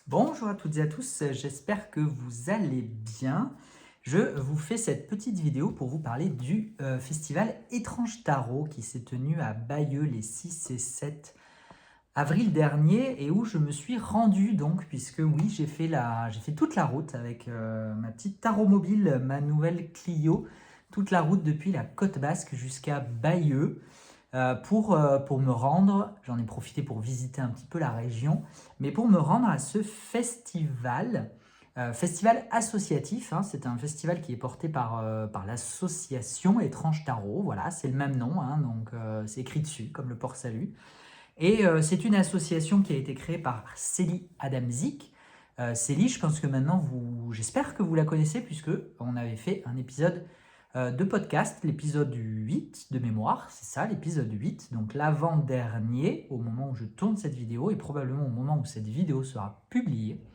Bonjour à toutes et à tous, j'espère que vous allez bien. Je vous fais cette petite vidéo pour vous parler du festival Étrange Tarot qui s'est tenu à Bayeux les 6 et 7 avril dernier et où je me suis rendu donc, puisque oui, j'ai fait toute la route avec ma petite tarot mobile, ma nouvelle Clio, toute la route depuis la Côte Basque jusqu'à Bayeux. Pour me rendre, j'en ai profité pour visiter un petit peu la région, mais pour me rendre à ce festival, festival associatif, hein, c'est un festival qui est porté par l'association Étrange Tarot, voilà, c'est le même nom, hein, donc c'est écrit dessus, comme le port salut. Et c'est une association qui a été créée par Célie Adamzik. Célie, je pense que maintenant, j'espère que vous la connaissez, puisque on avait fait un épisode de podcast, l'épisode 8 de mémoire, c'est ça, l'épisode 8, donc l'avant-dernier, au moment où je tourne cette vidéo, et probablement au moment où cette vidéo sera publiée,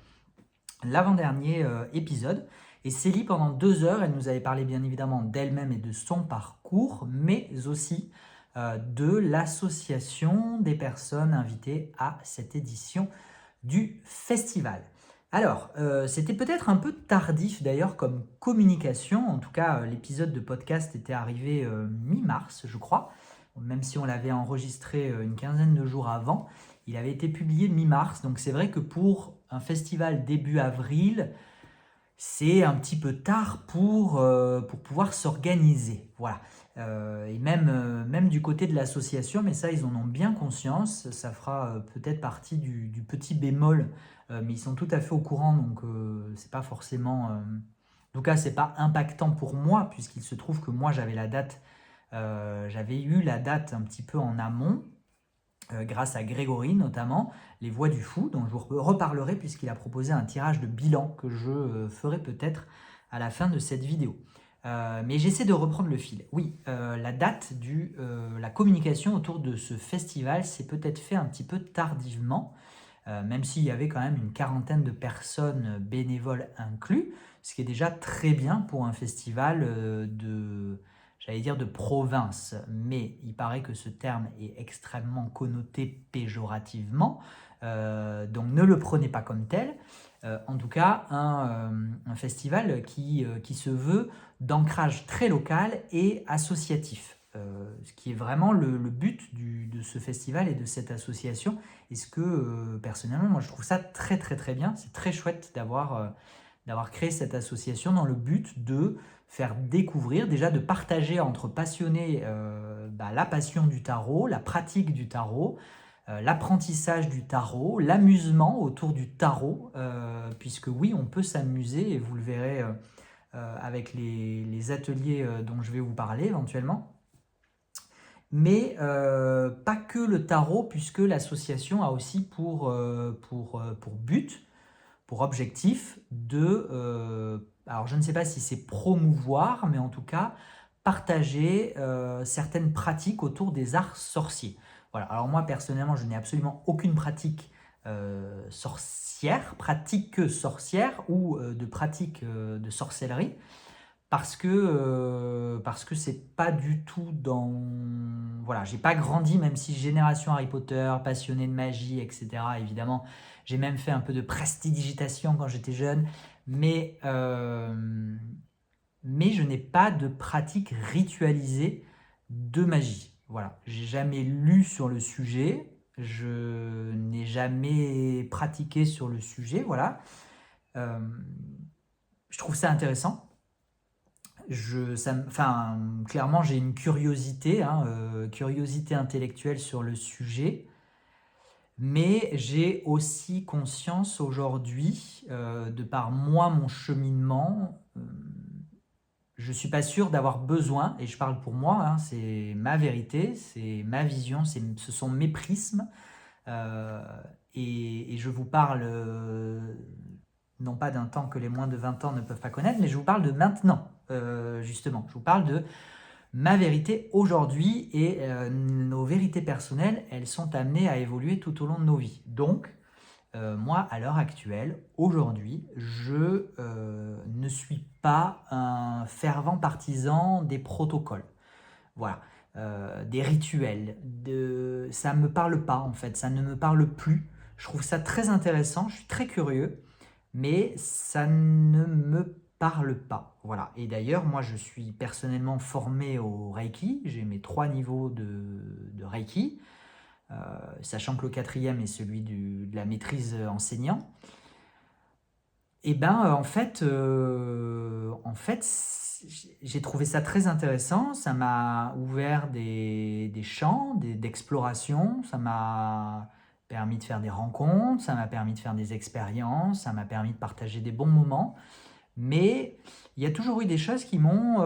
l'avant-dernier épisode. Et Célie, pendant 2 heures, elle nous avait parlé bien évidemment d'elle-même et de son parcours, mais aussi de l'association des personnes invitées à cette édition du festival. Alors, c'était peut-être un peu tardif d'ailleurs comme communication, en tout cas l'épisode de podcast était arrivé mi-mars je crois, même si on l'avait enregistré une quinzaine de jours avant, il avait été publié mi-mars, donc c'est vrai que pour un festival début avril, c'est un petit peu tard pour pouvoir s'organiser. Voilà. Et même du côté de l'association, mais ça, ils en ont bien conscience. Ça fera peut-être partie du petit bémol, mais ils sont tout à fait au courant, donc c'est pas forcément. En tout cas, c'est pas impactant pour moi, puisqu'il se trouve que moi, j'avais eu la date un petit peu en amont grâce à Grégory notamment, Les Voix du Fou, dont je vous reparlerai puisqu'il a proposé un tirage de bilan que je ferai peut-être à la fin de cette vidéo. Mais j'essaie de reprendre le fil. Oui, la date la communication autour de ce festival s'est peut-être fait un petit peu tardivement, même s'il y avait quand même une quarantaine de personnes bénévoles inclus, ce qui est déjà très bien pour un festival j'allais dire de province, mais il paraît que ce terme est extrêmement connoté péjorativement, donc ne le prenez pas comme tel. En tout cas, un festival qui se veut d'ancrage très local et associatif. Ce qui est vraiment le but de ce festival et de cette association. Et ce que, personnellement, moi je trouve ça très très très bien. C'est très chouette d'avoir créé cette association dans le but de faire découvrir, déjà de partager entre passionnés la passion du tarot, la pratique du tarot, l'apprentissage du tarot, l'amusement autour du tarot, puisque oui, on peut s'amuser, et vous le verrez avec les ateliers dont je vais vous parler éventuellement. Mais pas que le tarot, puisque l'association a aussi pour but, pour objectif alors je ne sais pas si c'est promouvoir, mais en tout cas partager certaines pratiques autour des arts sorciers. Voilà. Alors moi personnellement, je n'ai absolument aucune pratique sorcière, pratique sorcière ou de pratique de sorcellerie parce que c'est pas du tout dans, voilà, j'ai pas grandi, même si génération Harry Potter, passionné de magie, etc. Évidemment, j'ai même fait un peu de prestidigitation quand j'étais jeune, mais mais je n'ai pas de pratique ritualisée de magie. Voilà, j'ai jamais lu sur le sujet, je n'ai jamais pratiqué sur le sujet. Voilà. Euh, je trouve ça intéressant. Enfin, clairement, j'ai une curiosité, hein, curiosité intellectuelle sur le sujet, mais j'ai aussi conscience aujourd'hui, de par moi, mon cheminement, je ne suis pas sûr d'avoir besoin, et je parle pour moi, hein, c'est ma vérité, c'est ma vision, ce sont mes prismes, euh, et je vous parle non pas d'un temps que les moins de 20 ans ne peuvent pas connaître, mais je vous parle de maintenant, justement. Je vous parle de ma vérité aujourd'hui, et nos vérités personnelles, elles sont amenées à évoluer tout au long de nos vies. Donc, moi, à l'heure actuelle, aujourd'hui, je ne suis pas un fervent partisan des protocoles. Voilà. Des rituels. Ça ne me parle pas, en fait. Ça ne me parle plus. Je trouve ça très intéressant, je suis très curieux, mais ça ne me parle pas. Voilà. Et d'ailleurs, moi, je suis personnellement formé au Reiki. J'ai mes 3 niveaux de Reiki, sachant que le 4e est celui de la maîtrise enseignant. Et ben, j'ai trouvé ça très intéressant. Ça m'a ouvert des champs d'exploration. Ça m'a permis de faire des rencontres. Ça m'a permis de faire des expériences. Ça m'a permis de partager des bons moments. Mais il y a toujours eu des choses qui m'ont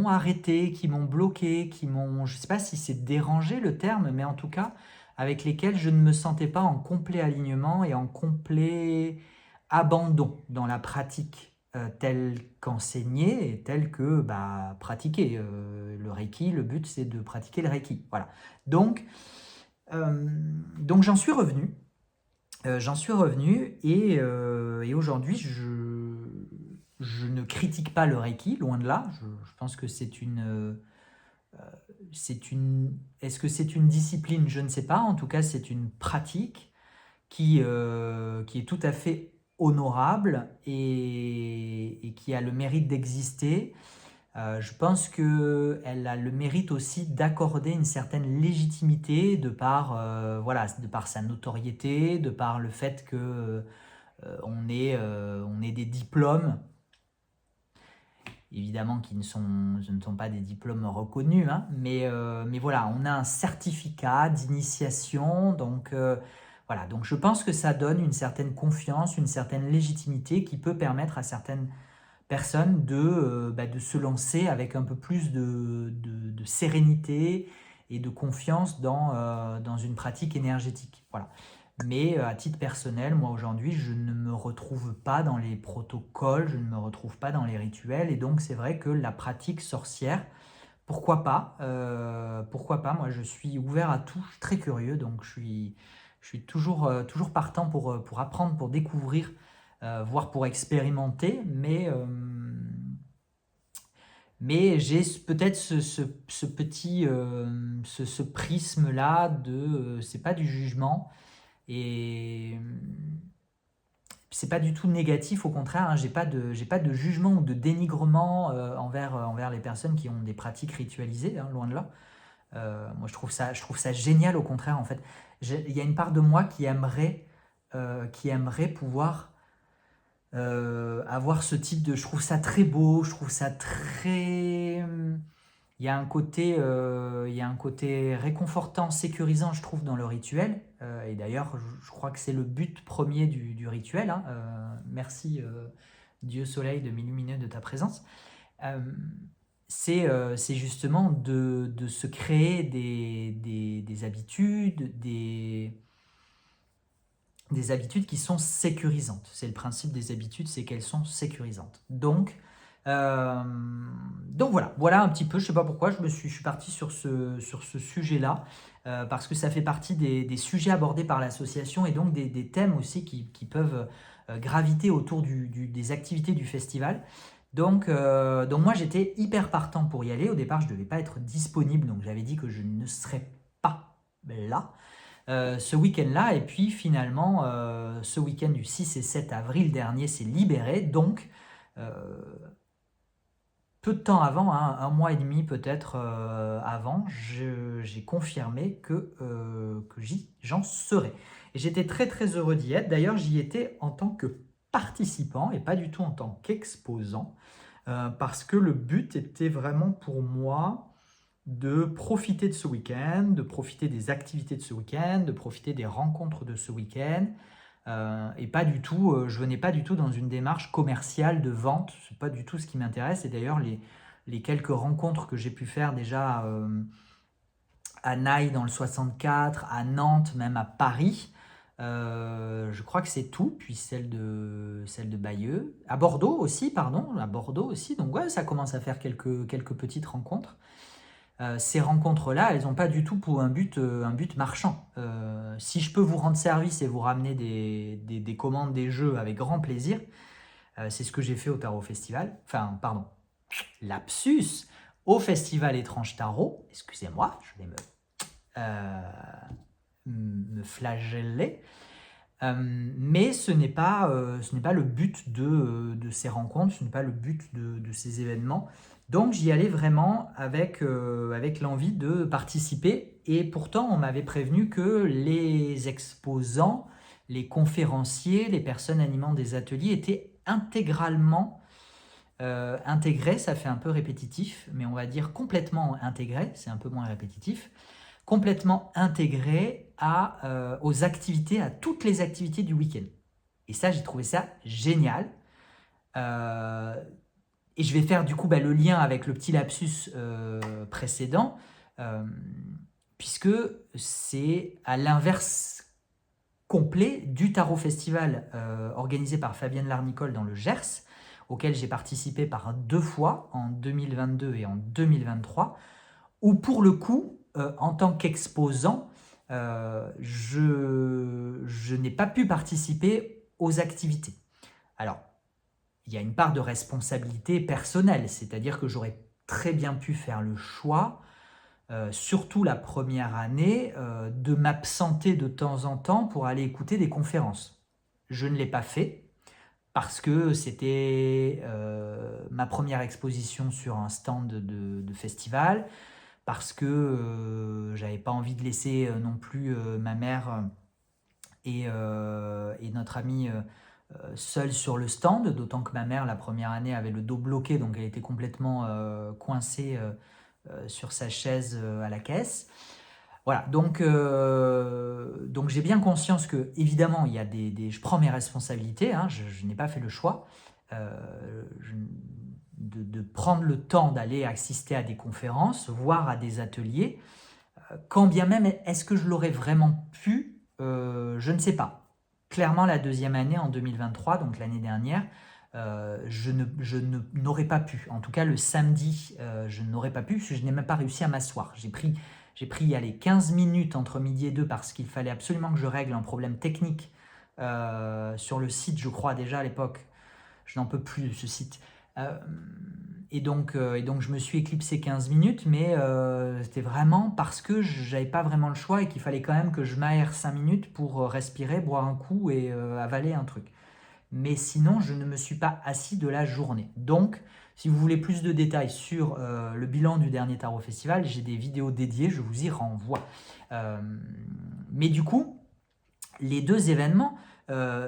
arrêté, qui m'ont bloqué, je ne sais pas si c'est dérangé le terme, mais en tout cas, avec lesquelles je ne me sentais pas en complet alignement et en complet abandon dans la pratique telle qu'enseignée et telle que pratiquée. Le Reiki, le but c'est de pratiquer le Reiki. Voilà. Donc, j'en suis revenu. Et aujourd'hui, je ne critique pas le Reiki, loin de là. Je pense que est-ce que c'est une discipline? Je ne sais pas. En tout cas, c'est une pratique qui est tout à fait honorable et qui a le mérite d'exister. Je pense qu'elle a le mérite aussi d'accorder une certaine légitimité voilà, de par sa notoriété, de par le fait que on ait des diplômes, évidemment ce ne sont pas des diplômes reconnus, hein, mais voilà, on a un certificat d'initiation, donc voilà, donc je pense que ça donne une certaine confiance, une certaine légitimité qui peut permettre à certaines personnes de se lancer avec un peu plus de sérénité et de confiance dans une pratique énergétique. Voilà. Mais à titre personnel, moi aujourd'hui, je ne me retrouve pas dans les protocoles, je ne me retrouve pas dans les rituels, et donc c'est vrai que la pratique sorcière, pourquoi pas, moi je suis ouvert à tout, je suis très curieux, donc je suis toujours partant pour apprendre, pour découvrir, voire pour expérimenter, mais j'ai peut-être ce petit ce prisme-là c'est pas du jugement, et c'est pas du tout négatif, au contraire, hein, j'ai pas de jugement ou de dénigrement envers les personnes qui ont des pratiques ritualisées, hein, loin de là. Moi, je trouve ça génial, au contraire, en fait. Il y a une part de moi qui aimerait pouvoir avoir ce type de... Je trouve ça très beau, je trouve ça très... il y a un côté réconfortant, sécurisant, je trouve, dans le rituel. Et d'ailleurs, je crois que c'est le but premier du rituel, hein. Merci, Dieu Soleil, de m'illuminer de ta présence. Euh, c'est justement de se créer des habitudes, des habitudes qui sont sécurisantes. C'est le principe des habitudes, c'est qu'elles sont sécurisantes. Euh, donc voilà un petit peu, je ne sais pas pourquoi, je suis parti sur ce sujet-là, parce que ça fait partie des sujets abordés par l'association, et donc des thèmes aussi qui peuvent graviter autour des activités du festival. Donc moi j'étais hyper partant pour y aller. Au départ je ne devais pas être disponible, donc j'avais dit que je ne serais pas là ce week-end-là, et puis finalement ce week-end du 6 et 7 avril dernier s'est libéré, donc euh, peu de temps avant, hein, un mois et demi peut-être avant, j'ai confirmé que j'en serais. Et j'étais très très heureux d'y être. D'ailleurs, j'y étais en tant que participant et pas du tout en tant qu'exposant, parce que le but était vraiment pour moi de profiter de ce week-end, de profiter des activités de ce week-end, de profiter des rencontres de ce week-end. Et pas du tout, je venais pas du tout dans une démarche commerciale de vente, c'est pas du tout ce qui m'intéresse. Et d'ailleurs, les quelques rencontres que j'ai pu faire déjà à Naï dans le 64, à Nantes, même à Paris, je crois que c'est tout. Puis celle de Bayeux, à Bordeaux aussi, pardon, à Bordeaux aussi. Donc ouais, ça commence à faire quelques petites rencontres. Ces rencontres-là, elles n'ont pas du tout pour un but marchand. Si je peux vous rendre service et vous ramener des commandes, des jeux avec grand plaisir, c'est ce que j'ai fait au Tarot Festival. Enfin, pardon, lapsus, au Festival Étrange Tarot. Excusez-moi, je vais me... me flageller. Mais ce n'est pas le but de ces rencontres, ce n'est pas le but de ces événements. Donc j'y allais vraiment avec l'envie de participer. Et pourtant, on m'avait prévenu que les exposants, les conférenciers, les personnes animant des ateliers étaient intégralement intégrés. Ça fait un peu répétitif, mais on va dire complètement intégrés, c'est un peu moins répétitif. Complètement intégré aux activités, à toutes les activités du week-end. Et ça, j'ai trouvé ça génial. Et je vais faire du coup le lien avec le petit lapsus précédent, puisque c'est à l'inverse complet du Tarot Festival organisé par Fabienne Larnicole dans le Gers, auquel j'ai participé par 2 fois, en 2022 et en 2023, où pour le coup, en tant qu'exposant, je n'ai pas pu participer aux activités. Alors, il y a une part de responsabilité personnelle, c'est-à-dire que j'aurais très bien pu faire le choix, surtout la première année, de m'absenter de temps en temps pour aller écouter des conférences. Je ne l'ai pas fait parce que c'était ma première exposition sur un stand de festival, parce que j'avais pas envie de laisser non plus ma mère et notre amie seuls sur le stand, d'autant que ma mère, la première année, avait le dos bloqué, donc elle était complètement coincée sur sa chaise à la caisse. Voilà, donc j'ai bien conscience que, évidemment, il y a je prends mes responsabilités, hein, je n'ai pas fait le choix de prendre le temps d'aller assister à des conférences, voire à des ateliers, quand bien même, est-ce que je l'aurais vraiment pu? Je ne sais pas. Clairement, la deuxième année, en 2023, donc l'année dernière, je n'aurais pas pu. En tout cas, le samedi, je n'aurais pas pu, parce que je n'ai même pas réussi à m'asseoir. J'ai pris 15 minutes entre midi et 2 parce qu'il fallait absolument que je règle un problème technique sur le site, je crois déjà à l'époque. Je n'en peux plus de ce site. Et donc je me suis éclipsé 15 minutes, mais c'était vraiment parce que j'avais pas vraiment le choix et qu'il fallait quand même que je m'aère 5 minutes pour respirer, boire un coup et avaler un truc. Mais sinon, je ne me suis pas assis de la journée. Donc, si vous voulez plus de détails sur le bilan du dernier Tarot Festival, j'ai des vidéos dédiées, je vous y renvoie. Mais du coup, les 2 événements,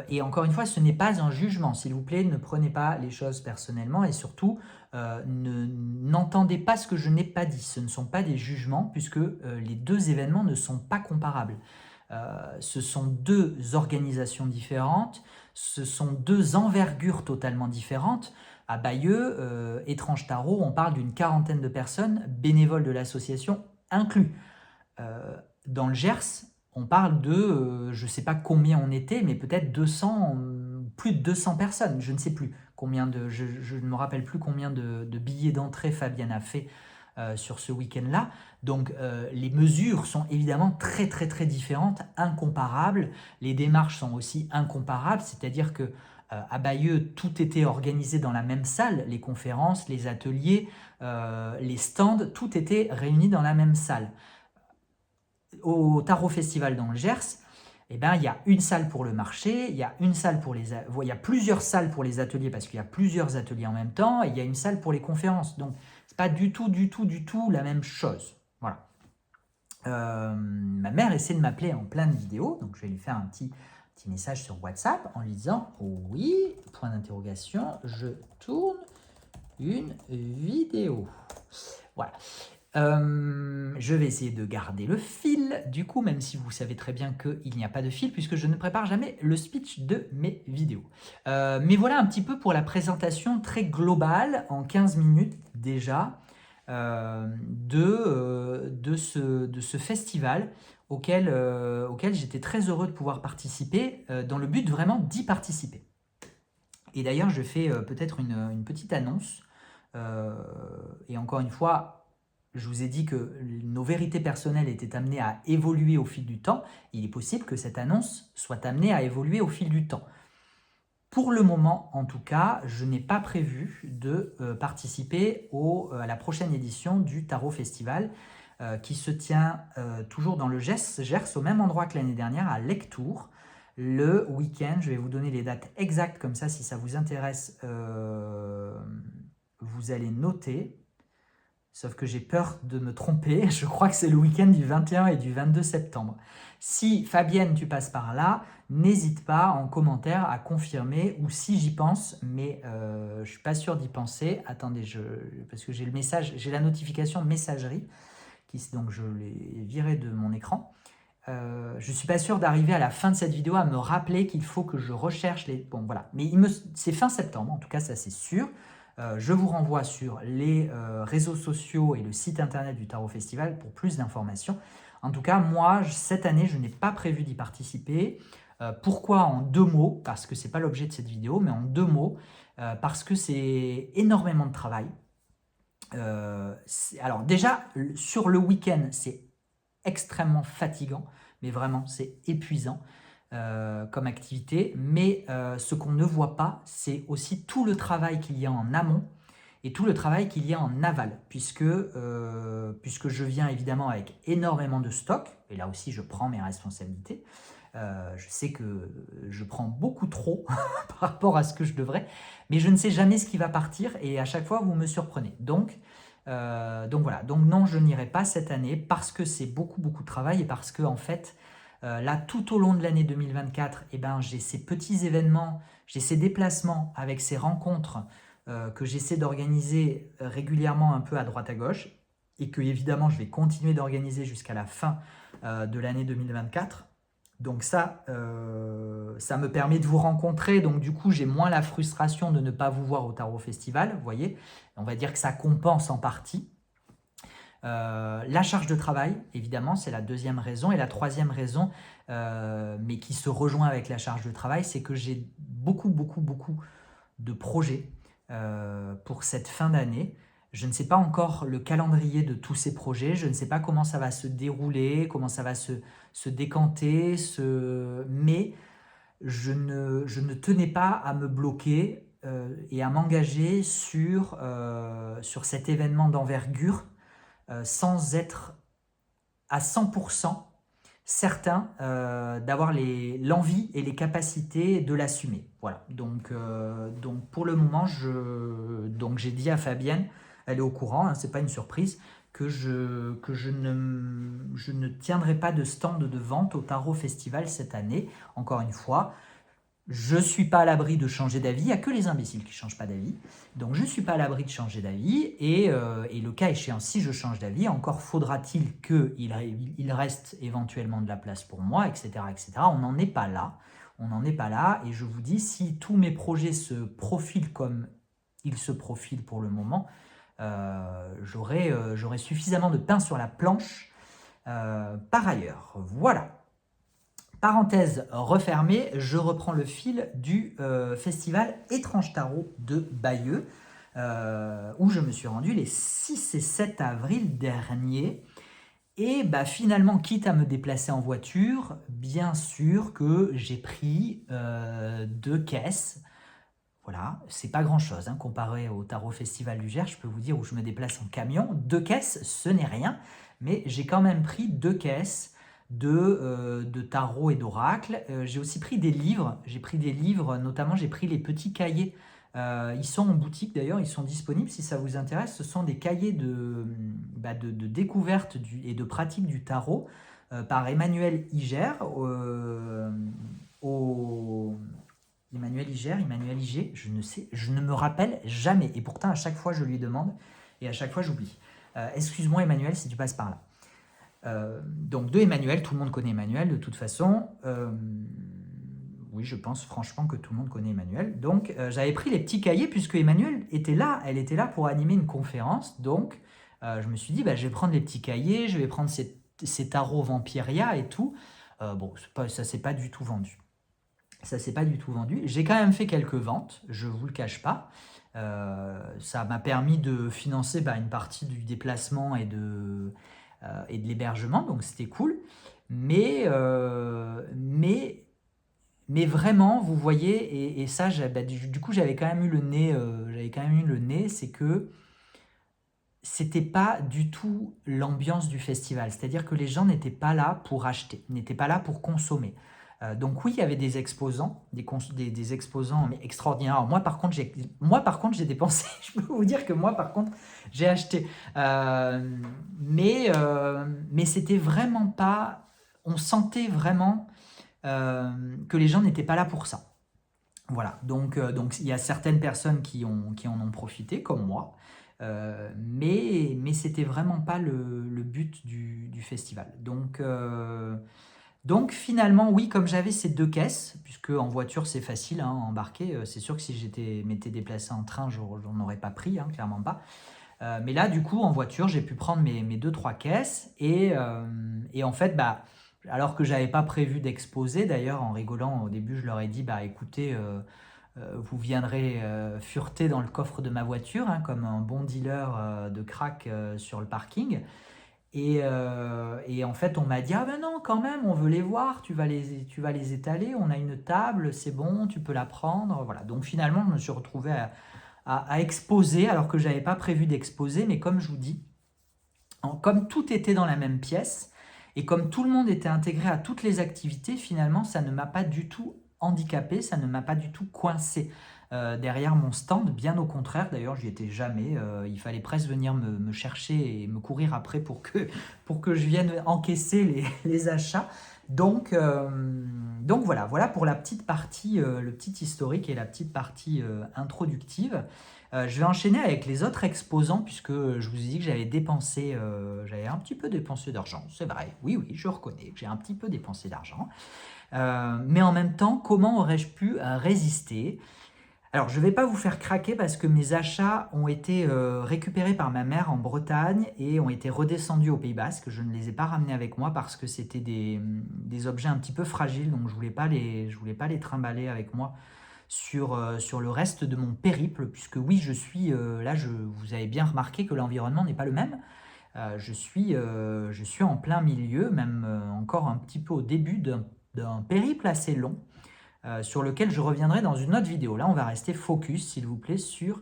et encore une fois, ce n'est pas un jugement. S'il vous plaît, ne prenez pas les choses personnellement et surtout, n'entendez pas ce que je n'ai pas dit. Ce ne sont pas des jugements puisque les 2 événements ne sont pas comparables. Ce sont 2 organisations différentes, ce sont 2 envergures totalement différentes. À Bayeux, Étrange Tarot, on parle d'une 40aine de personnes, bénévoles de l'association inclus. Dans le Gers, on parle de, je ne sais pas combien on était, mais peut-être 200, plus de 200 personnes, je ne sais plus combien je ne me rappelle plus combien de billets d'entrée Fabienne a fait sur ce week-end-là. Donc les mesures sont évidemment très très très différentes, incomparables. Les démarches sont aussi incomparables, c'est-à-dire que à Bayeux, tout était organisé dans la même salle, les conférences, les ateliers, les stands, tout était réuni dans la même salle. Au Tarot Festival dans le Gers, eh ben, il y a une salle pour le marché, il y a plusieurs salles pour les ateliers parce qu'il y a plusieurs ateliers en même temps, et il y a une salle pour les conférences. Donc, c'est pas du tout la même chose. Voilà. Ma mère essaie de m'appeler en pleine vidéo, donc je vais lui faire un petit message sur WhatsApp en lui disant « Oui, point d'interrogation, je tourne une vidéo. » Voilà. Je vais essayer de garder le fil, du coup, même si vous savez très bien qu'il n'y a pas de fil, puisque je ne prépare jamais le speech de mes vidéos. Mais voilà un petit peu pour la présentation très globale, en 15 minutes déjà, de ce festival auquel j'étais très heureux de pouvoir participer, dans le but vraiment d'y participer. Et d'ailleurs, je fais peut-être une petite annonce, et encore une fois, je vous ai dit que nos vérités personnelles étaient amenées à évoluer au fil du temps. Il est possible que cette annonce soit amenée à évoluer au fil du temps. Pour le moment, en tout cas, je n'ai pas prévu de participer à la prochaine édition du Tarot Festival. qui se tient toujours dans le Gers, au même endroit que l'année dernière, à Lectoure. Le week-end, je vais vous donner les dates exactes, comme ça, si ça vous intéresse, vous allez noter. Sauf que j'ai peur de me tromper, je crois que c'est le week-end du 21 et du 22 septembre. Si Fabienne, tu passes par là, n'hésite pas en commentaire à confirmer, ou si j'y pense, mais je ne suis pas sûr d'y penser. Attendez, parce que j'ai le message, j'ai la notification messagerie, donc je l'ai viré de mon écran. Je ne suis pas sûr d'arriver à la fin de cette vidéo à me rappeler qu'il faut que je recherche les... Bon, voilà. Mais c'est fin septembre, en tout cas, ça c'est sûr. Je vous renvoie sur les réseaux sociaux et le site internet du Tarot Festival pour plus d'informations. En tout cas, moi, cette année, je n'ai pas prévu d'y participer. Pourquoi en 2 mots? Parce que ce n'est pas l'objet de cette vidéo, mais en 2 mots, parce que c'est énormément de travail. Alors déjà, sur le week-end, c'est extrêmement fatigant, mais vraiment, c'est épuisant comme activité. Mais ce qu'on ne voit pas, c'est aussi tout le travail qu'il y a en amont et tout le travail qu'il y a en aval, puisque je viens évidemment avec énormément de stock, et là aussi je prends mes responsabilités. Je sais que je prends beaucoup trop par rapport à ce que je devrais, mais je ne sais jamais ce qui va partir, et à chaque fois vous me surprenez. Donc voilà, donc non, je n'irai pas cette année parce que c'est beaucoup de travail et parce que en fait, là, tout au long de l'année 2024, eh ben, j'ai ces petits événements, j'ai ces déplacements avec ces rencontres que j'essaie d'organiser régulièrement un peu à droite à gauche et que évidemment je vais continuer d'organiser jusqu'à la fin de l'année 2024. Donc ça me permet de vous rencontrer, donc du coup j'ai moins la frustration de ne pas vous voir au Tarot Festival, vous voyez. On va dire que ça compense en partie. La charge de travail, évidemment, c'est la deuxième raison. Et la troisième raison, mais qui se rejoint avec la charge de travail, c'est que j'ai beaucoup de projets pour cette fin d'année. Je ne sais pas encore le calendrier de tous ces projets, je ne sais pas comment ça va se dérouler, comment ça va se décanter, mais je ne tenais pas à me bloquer et à m'engager sur cet événement d'envergure sans être à 100% certain d'avoir l'envie et les capacités de l'assumer. Voilà, donc pour le moment, j'ai dit à Fabienne, elle est au courant, hein, c'est pas une surprise, que je ne tiendrai pas de stand de vente au Tarot Festival cette année. Encore une fois, je ne suis pas à l'abri de changer d'avis, il n'y a que les imbéciles qui ne changent pas d'avis, donc je ne suis pas à l'abri de changer d'avis, et le cas échéant, si je change d'avis, encore faudra-t-il qu'il reste éventuellement de la place pour moi, etc. etc. On n'en est pas là, et je vous dis, si tous mes projets se profilent comme ils se profilent pour le moment, j'aurai suffisamment de pain sur la planche par ailleurs. Voilà. Parenthèse refermée, je reprends le fil du festival Étrange Tarot de Bayeux, où je me suis rendu les 6 et 7 avril dernier. Et bah, finalement, quitte à me déplacer en voiture, bien sûr que j'ai pris 2 caisses. Voilà, c'est pas grand-chose hein, comparé au Tarot Festival du Gers, je peux vous dire, où je me déplace en camion. 2 caisses, ce n'est rien, mais j'ai quand même pris 2 caisses de tarot et d'oracle. J'ai aussi pris des livres, notamment j'ai pris les petits cahiers. Ils sont en boutique d'ailleurs, ils sont disponibles si ça vous intéresse. Ce sont des cahiers de découverte et de pratique du tarot par Emmanuel Iger. Emmanuel Iger, je ne me rappelle jamais. Et pourtant, à chaque fois, je lui demande et à chaque fois, j'oublie. Excuse-moi, Emmanuel, si tu passes par là. Donc, de Emmanuel, tout le monde connaît Emmanuel de toute façon. Oui, je pense franchement que tout le monde connaît Emmanuel. Donc, j'avais pris les petits cahiers puisque Emmanuel était là. Elle était là pour animer une conférence. Donc, je me suis dit, bah, je vais prendre les petits cahiers, je vais prendre ces tarots Vampiria et tout. Bon, ça s'est pas du tout vendu. J'ai quand même fait quelques ventes, je ne vous le cache pas. Ça m'a permis de financer une partie du déplacement et de l'hébergement, donc c'était cool. Mais vraiment, vous voyez, et ça, du coup, j'avais quand même eu le nez, c'est que c'était pas du tout l'ambiance du festival. C'est-à-dire que les gens n'étaient pas là pour acheter, n'étaient pas là pour consommer. Donc oui, il y avait des exposants, des exposants mais extraordinaires. Alors, moi, par contre, j'ai dépensé. Je peux vous dire que moi, par contre, j'ai acheté. Euh, mais c'était vraiment pas. On sentait vraiment que les gens n'étaient pas là pour ça. Voilà, donc il y a certaines personnes qui en ont profité, comme moi, mais c'était vraiment pas le but du festival. Donc finalement, oui, comme j'avais ces deux caisses, puisque en voiture c'est facile hein, à embarquer, c'est sûr que si m'étais déplacé en train, j'en aurais pas pris, hein, clairement pas. Mais là, du coup, en voiture, j'ai pu prendre mes deux, trois caisses et en fait, bah, alors que j'avais pas prévu d'exposer, d'ailleurs, en rigolant, au début, je leur ai dit, bah écoutez, vous viendrez fureter dans le coffre de ma voiture, hein, comme un bon dealer de crack sur le parking. Et en fait, on m'a dit, ah ben non, quand même, on veut les voir, tu vas les étaler, on a une table, c'est bon, tu peux la prendre. Voilà. Donc finalement, je me suis retrouvé à exposer, alors que je n'avais pas prévu d'exposer, mais comme je vous dis, comme tout était dans la même pièce, et comme tout le monde était intégré à toutes les activités, finalement, ça ne m'a pas du tout handicapé, ça ne m'a pas du tout coincé derrière mon stand, bien au contraire, d'ailleurs, j'y étais jamais, il fallait presque venir me chercher et me courir après pour que je vienne encaisser les achats. Donc voilà pour la petite partie, le petit historique et la petite partie introductive. Je vais enchaîner avec les autres exposants puisque je vous ai dit que j'avais un petit peu dépensé d'argent, c'est vrai, oui, je reconnais que j'ai un petit peu dépensé d'argent. Mais en même temps, comment aurais-je pu résister? Alors, je ne vais pas vous faire craquer parce que mes achats ont été récupérés par ma mère en Bretagne et ont été redescendus au Pays Basque. Je ne les ai pas ramenés avec moi parce que c'était des objets un petit peu fragiles, donc je voulais pas les trimballer avec moi sur le reste de mon périple, puisque oui, vous avez bien remarqué que l'environnement n'est pas le même. Je suis en plein milieu, même encore un petit peu au début d'un périple assez long, sur lequel je reviendrai dans une autre vidéo. Là, on va rester focus, s'il vous plaît, sur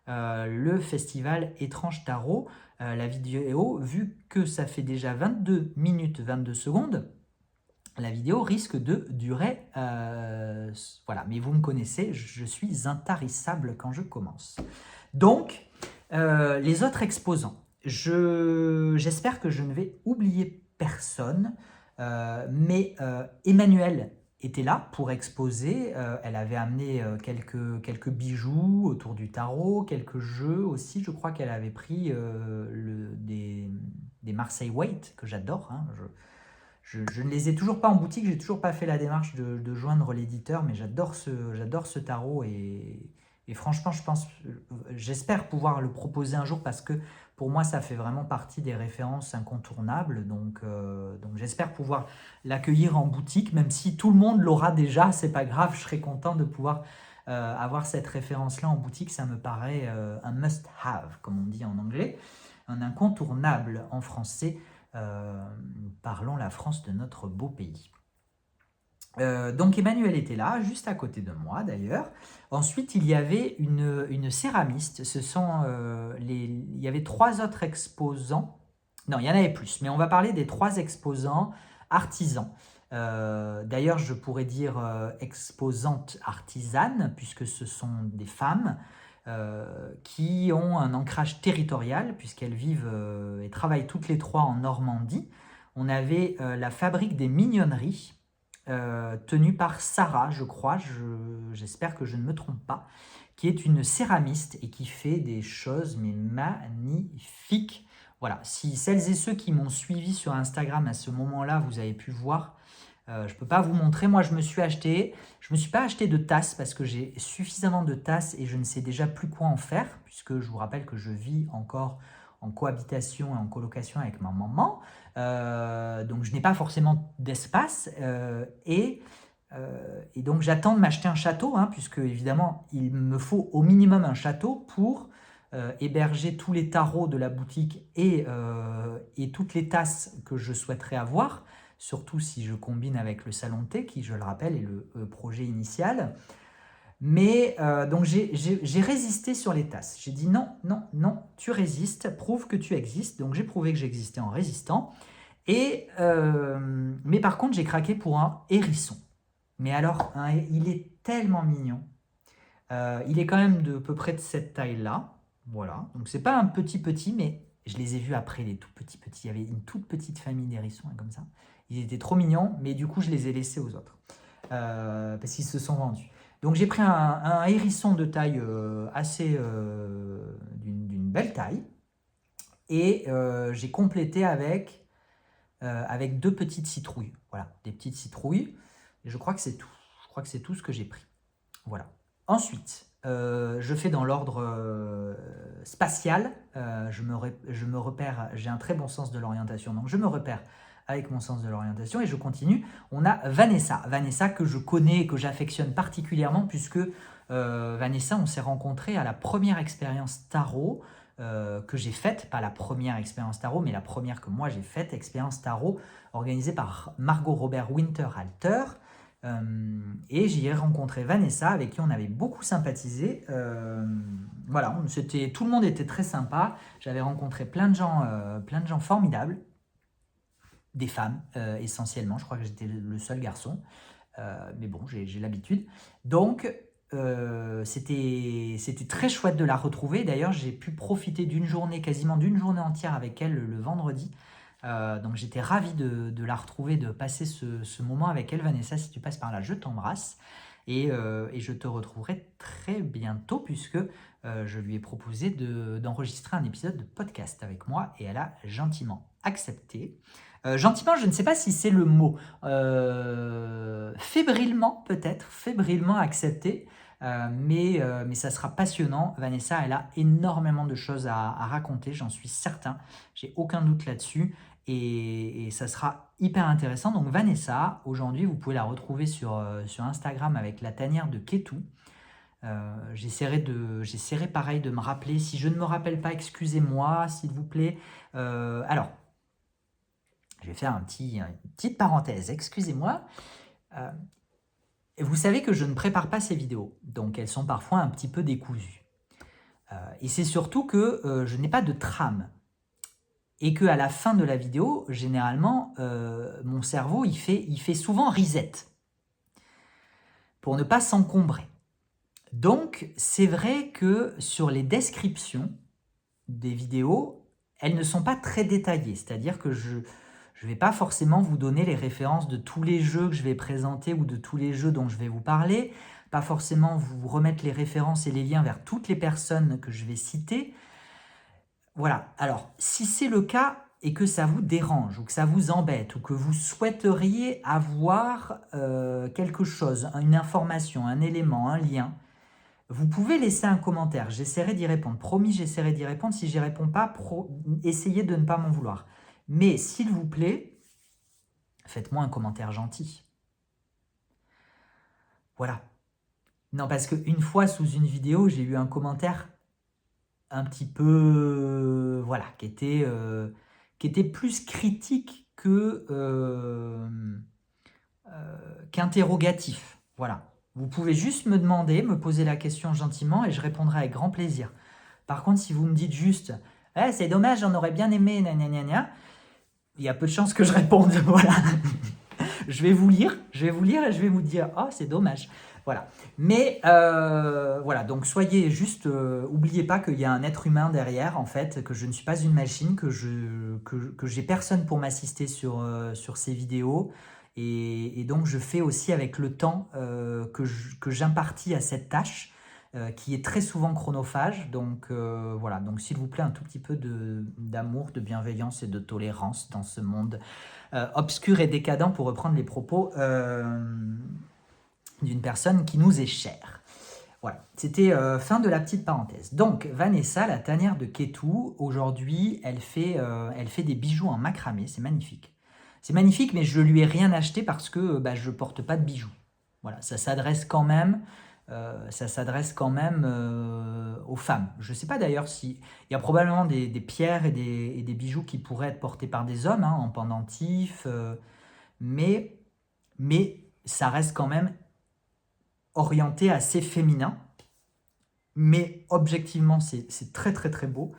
le festival Étrange Tarot. La vidéo, vu que ça fait déjà 22 minutes 22 secondes, la vidéo risque de durer, voilà, mais vous me connaissez, je suis intarissable quand je commence. Donc, les autres exposants, j'espère que je ne vais oublier personne, mais Emmanuelle était là pour exposer, elle avait amené quelques bijoux autour du tarot, quelques jeux aussi, je crois qu'elle avait pris des Marseille Waite, que j'adore, hein, je ne les ai toujours pas en boutique, j'ai toujours pas fait la démarche de joindre l'éditeur, mais j'adore ce tarot et franchement, j'espère pouvoir le proposer un jour parce que pour moi, ça fait vraiment partie des références incontournables. Donc j'espère pouvoir l'accueillir en boutique, même si tout le monde l'aura déjà, c'est pas grave, je serai content de pouvoir avoir cette référence-là en boutique. Ça me paraît un must-have, comme on dit en anglais, un incontournable en français. Parlons la France de notre beau pays. Donc Emmanuel était là, juste à côté de moi d'ailleurs. Ensuite, il y avait une céramiste. Il y avait 3 autres exposants. Non, il y en avait plus, mais on va parler des 3 exposants artisans. D'ailleurs, je pourrais dire exposantes artisanes, puisque ce sont des femmes qui ont un ancrage territorial, puisqu'elles vivent et travaillent toutes les 3 en Normandie. On avait la fabrique des mignonneries, tenue par Sarah, je crois, j'espère que je ne me trompe pas, qui est une céramiste et qui fait des choses mais magnifiques. Voilà, si celles et ceux qui m'ont suivi sur Instagram à ce moment-là, vous avez pu voir, je ne peux pas vous montrer, moi je me suis pas acheté de tasse parce que j'ai suffisamment de tasses et je ne sais déjà plus quoi en faire, puisque je vous rappelle que je vis encore en cohabitation et en colocation avec ma maman, donc je n'ai pas forcément d'espace, et donc j'attends de m'acheter un château, hein, puisque évidemment il me faut au minimum un château pour héberger tous les tarots de la boutique et toutes les tasses que je souhaiterais avoir, surtout si je combine avec le salon de thé, qui, je le rappelle, est le projet initial. Mais donc j'ai résisté sur les tasses. J'ai dit non, non, non, tu résistes, prouve que tu existes. Donc j'ai prouvé que j'existais en résistant. Mais par contre, j'ai craqué pour un hérisson. Mais alors, il est tellement mignon. Il est quand même de peu près de cette taille-là. Voilà. Donc c'est pas un petit, mais je les ai vus après, les tout petits. Il y avait une toute petite famille d'hérissons comme ça. Ils étaient trop mignons, mais du coup, je les ai laissés aux autres. Parce qu'ils se sont vendus. Donc j'ai pris un hérisson de taille assez d'une belle taille. Et j'ai complété avec 2 petites citrouilles. Voilà, des petites citrouilles. Et je crois que c'est tout. Je crois que c'est tout ce que j'ai pris. Voilà. Ensuite, je fais dans l'ordre spatial. Je me repère, j'ai un très bon sens de l'orientation, donc je me repère avec mon sens de l'orientation et je continue. On a Vanessa. Vanessa que je connais et que j'affectionne particulièrement puisque Vanessa, on s'est rencontrés à la première expérience tarot que j'ai faite, pas la première expérience tarot, mais la première que moi j'ai faite, expérience tarot organisée par Margot Robert Winterhalter. Et j'y ai rencontré Vanessa, avec qui on avait beaucoup sympathisé. Voilà, tout le monde était très sympa. J'avais rencontré plein de gens formidables, des femmes essentiellement. Je crois que j'étais le seul garçon, mais bon, j'ai l'habitude. Donc, c'était très chouette de la retrouver. D'ailleurs, j'ai pu profiter quasiment d'une journée entière avec elle le vendredi. Donc j'étais ravi de la retrouver, de passer ce moment avec elle. Vanessa, si tu passes par là, je t'embrasse. Et je te retrouverai très bientôt puisque je lui ai proposé d'enregistrer un épisode de podcast avec moi et elle a gentiment accepté. Gentiment, je ne sais pas si c'est le mot. Fébrilement, peut-être. Fébrilement accepté. Mais ça sera passionnant. Vanessa, elle a énormément de choses à raconter, j'en suis certain. J'ai aucun doute là-dessus. Et ça sera hyper intéressant. Donc Vanessa, aujourd'hui, vous pouvez la retrouver sur Instagram avec la tanière de Ketou. J'essaierai pareil de me rappeler. Si je ne me rappelle pas, excusez-moi, s'il vous plaît. Alors, je vais faire une petite parenthèse, excusez-moi. Vous savez que je ne prépare pas ces vidéos, donc elles sont parfois un petit peu décousues. Et c'est surtout que je n'ai pas de trame. Et qu'à la fin de la vidéo, généralement, mon cerveau, il fait souvent reset pour ne pas s'encombrer. Donc, c'est vrai que sur les descriptions des vidéos, elles ne sont pas très détaillées. C'est-à-dire que je ne vais pas forcément vous donner les références de tous les jeux que je vais présenter ou de tous les jeux dont je vais vous parler, pas forcément vous remettre les références et les liens vers toutes les personnes que je vais citer. Voilà, alors si c'est le cas et que ça vous dérange ou que ça vous embête ou que vous souhaiteriez avoir quelque chose, une information, un élément, un lien, vous pouvez laisser un commentaire, j'essaierai d'y répondre. Promis, j'essaierai d'y répondre. Si j'y réponds pas, essayez de ne pas m'en vouloir. Mais s'il vous plaît, faites-moi un commentaire gentil. Voilà. Non, parce qu'une fois sous une vidéo, j'ai eu un commentaire un petit peu, voilà, qui était plus critique qu'interrogatif. Voilà. Vous pouvez juste me demander, me poser la question gentiment et je répondrai avec grand plaisir. Par contre, si vous me dites juste « c'est dommage, j'en aurais bien aimé, gna, il y a peu de chances que je réponde. Voilà. Je vais vous lire et je vais vous dire « Oh, c'est dommage ». Voilà. Mais voilà, donc soyez juste, oubliez pas qu'il y a un être humain derrière, en fait, que je ne suis pas une machine, que j'ai personne pour m'assister sur ces vidéos. Et donc, je fais aussi avec le temps que j'impartis à cette tâche, qui est très souvent chronophage. Donc, voilà. Donc, s'il vous plaît, un tout petit peu d'amour, de bienveillance et de tolérance dans ce monde obscur et décadent, pour reprendre les propos d'une personne qui nous est chère. Voilà, c'était fin de la petite parenthèse. Donc, Vanessa, la tanière de Ketou, aujourd'hui, elle fait des bijoux en macramé, c'est magnifique. C'est magnifique, mais je lui ai rien acheté parce que je ne porte pas de bijoux. Voilà, ça s'adresse quand même aux femmes. Je ne sais pas d'ailleurs si... Il y a probablement des pierres et des bijoux qui pourraient être portés par des hommes, en pendentif, mais ça reste quand même orienté assez féminin, mais objectivement, c'est très très très beau.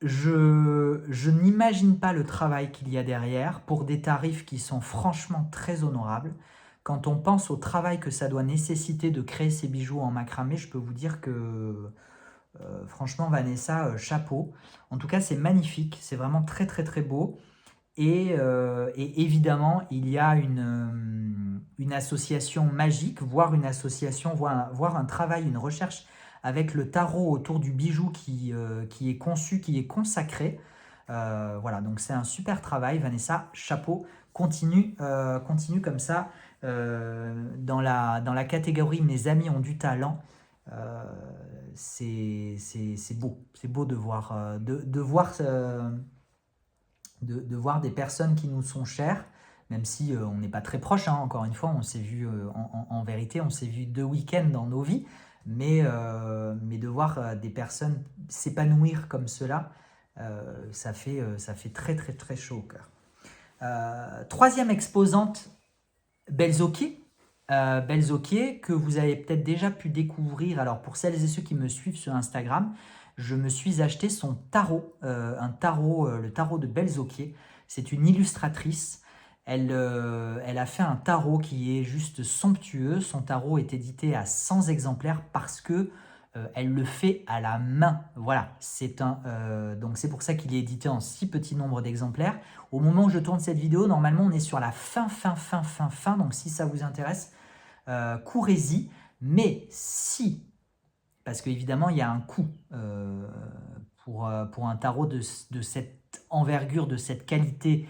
Je n'imagine pas le travail qu'il y a derrière pour des tarifs qui sont franchement très honorables. Quand on pense au travail que ça doit nécessiter de créer ces bijoux en macramé, je peux vous dire que franchement, Vanessa, chapeau. En tout cas, c'est magnifique, c'est vraiment très très très beau. Et évidemment, il y a une association magique, voire une association, voire un travail, une recherche avec le tarot autour du bijou qui est conçu, qui est consacré. Voilà, donc c'est un super travail, Vanessa, chapeau. Continue comme ça. Dans la catégorie Mes amis ont du talent, c'est beau de voir, de voir des personnes qui nous sont chères, même si on n'est pas très proches, hein, encore une fois, on s'est vu, en vérité, on s'est vu 2 week-ends dans nos vies, mais de voir des personnes s'épanouir comme cela, ça fait très très très chaud au cœur. Troisième exposante, Belzoquier. Belzoquier, que vous avez peut-être déjà pu découvrir. Alors pour celles et ceux qui me suivent sur Instagram, je me suis acheté son tarot, le tarot de Belzoquier. C'est une illustratrice. Elle a fait un tarot qui est juste somptueux. Son tarot est édité à 100 exemplaires parce que elle le fait à la main. Voilà, donc c'est pour ça qu'il est édité en si petit nombre d'exemplaires. Au moment où je tourne cette vidéo, normalement on est sur la fin. Donc si ça vous intéresse, courez-y. Mais si, parce qu'évidemment il y a un coût pour un tarot de cette envergure, de cette qualité,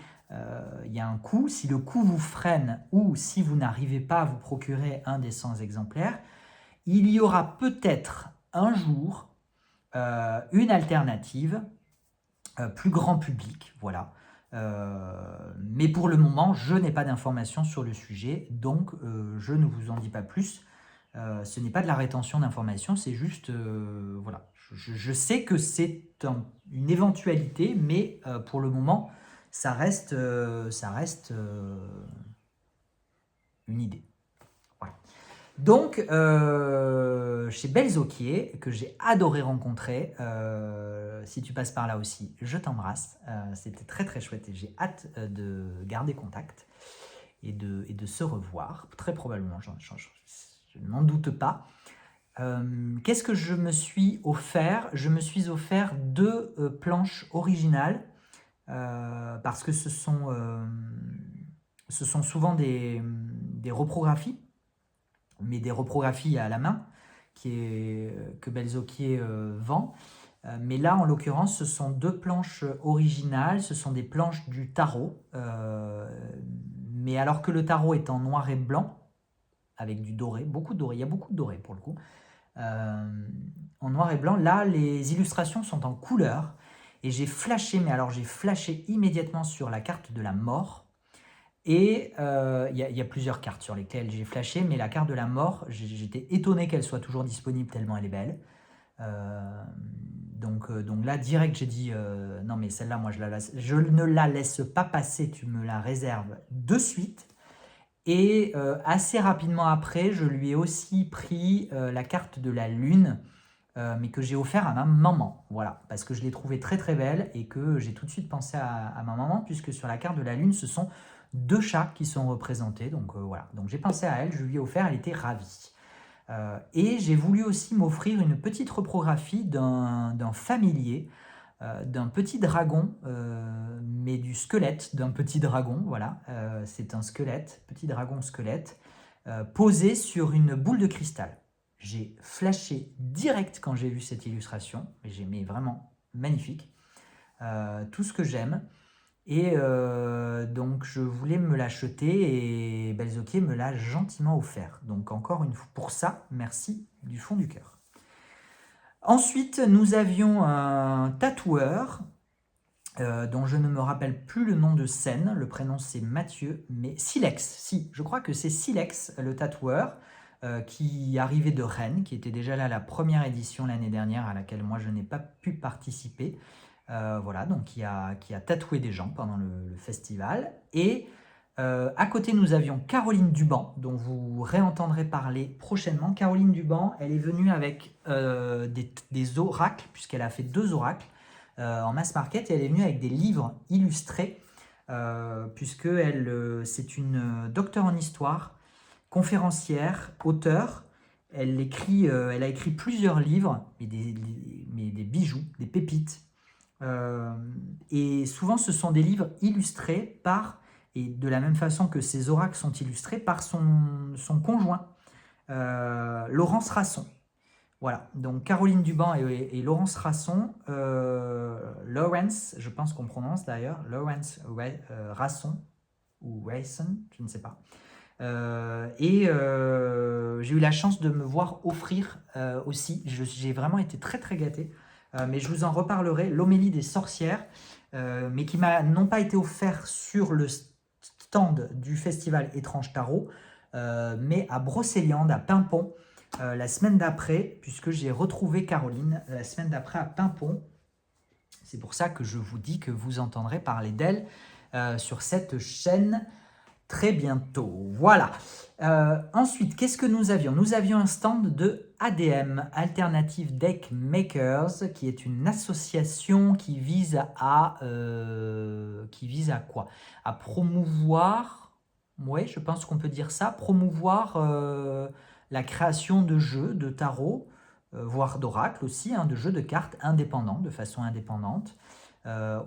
il y a un coût. Si le coût vous freine ou si vous n'arrivez pas à vous procurer un des 100 exemplaires, il y aura peut-être un jour une alternative plus grand public, voilà. Mais pour le moment, je n'ai pas d'informations sur le sujet, donc je ne vous en dis pas plus. Ce n'est pas de la rétention d'informations, c'est juste, voilà. Je sais que c'est une éventualité, mais pour le moment, ça reste une idée. Voilà. Donc, chez Belzoquier, que j'ai adoré rencontrer, si tu passes par là aussi, je t'embrasse. C'était très très chouette et j'ai hâte de garder contact et de se revoir, très probablement, je ne m'en doute pas. Qu'est-ce que je me suis offert? Je me suis offert 2 planches originales, parce que ce sont souvent des reprographies, mais des reprographies à la main que Belzoquier vend. Mais là, en l'occurrence, ce sont 2 planches originales, ce sont des planches du tarot, mais alors que le tarot est en noir et blanc, avec du doré, beaucoup de doré, il y a beaucoup de doré pour le coup, en noir et blanc. Là, les illustrations sont en couleur, et j'ai flashé, mais alors j'ai flashé immédiatement sur la carte de la mort. Et il y a plusieurs cartes sur lesquelles j'ai flashé, mais la carte de la mort, j'étais étonné qu'elle soit toujours disponible tellement elle est belle. Donc là, direct, j'ai dit non, mais celle-là, moi, je ne la laisse pas passer, tu me la réserves de suite. Et assez rapidement après, je lui ai aussi pris la carte de la lune, mais que j'ai offert à ma maman, voilà, parce que je l'ai trouvée très très belle et que j'ai tout de suite pensé à ma maman, puisque sur la carte de la lune, ce sont 2 chats qui sont représentés, donc voilà, donc j'ai pensé à elle, je lui ai offert, elle était ravie. Et j'ai voulu aussi m'offrir une petite reprographie d'un familier, d'un petit dragon, mais du squelette d'un petit dragon, voilà, c'est un squelette, petit dragon squelette, posé sur une boule de cristal. J'ai flashé direct quand j'ai vu cette illustration, et j'ai aimé, vraiment magnifique, tout ce que j'aime. Et donc je voulais me l'acheter et Belzoquier me l'a gentiment offert. Donc encore une fois, pour ça, merci du fond du cœur. Ensuite, nous avions un tatoueur dont je ne me rappelle plus le nom de scène. Le prénom c'est Mathieu, mais Silex, si, je crois que c'est Silex, le tatoueur, qui arrivait de Rennes, qui était déjà là à la première édition l'année dernière, à laquelle moi je n'ai pas pu participer. Voilà, donc qui a tatoué des gens pendant le festival. Et À côté, nous avions Caroline Duban, dont vous réentendrez parler prochainement. Caroline Duban, elle est venue avec des oracles, puisqu'elle a fait 2 oracles en mass market, et elle est venue avec des livres illustrés, puisque c'est une docteure en histoire, conférencière, auteure. Elle a écrit plusieurs livres, mais des bijoux, des pépites. Et souvent, ce sont des livres illustrés et de la même façon que ces oracles sont illustrés, par son conjoint, Laurence Rasson. Voilà, donc Caroline Duban et Laurence Rasson, Lawrence, je pense qu'on prononce d'ailleurs, Lawrence Rasson, ou Rayson, je ne sais pas. J'ai eu la chance de me voir offrir aussi, j'ai vraiment été très très gâté, mais je vous en reparlerai, l'Homélie des sorcières, mais qui m'a non pas été offert sur le stand du festival Étrange Tarot, mais à Brocéliande, à Pimpon, la semaine d'après, puisque j'ai retrouvé Caroline la semaine d'après à Pimpon. C'est pour ça que je vous dis que vous entendrez parler d'elle sur cette chaîne très bientôt. Voilà. Ensuite, qu'est-ce que nous avions? Nous avions un stand de ADM, Alternative Deck Makers, qui est une association qui vise à quoi? À promouvoir, ouais, je pense qu'on peut dire ça, promouvoir la création de jeux de tarot, voire d'oracle aussi, hein, de jeux de cartes indépendants, de façon indépendante.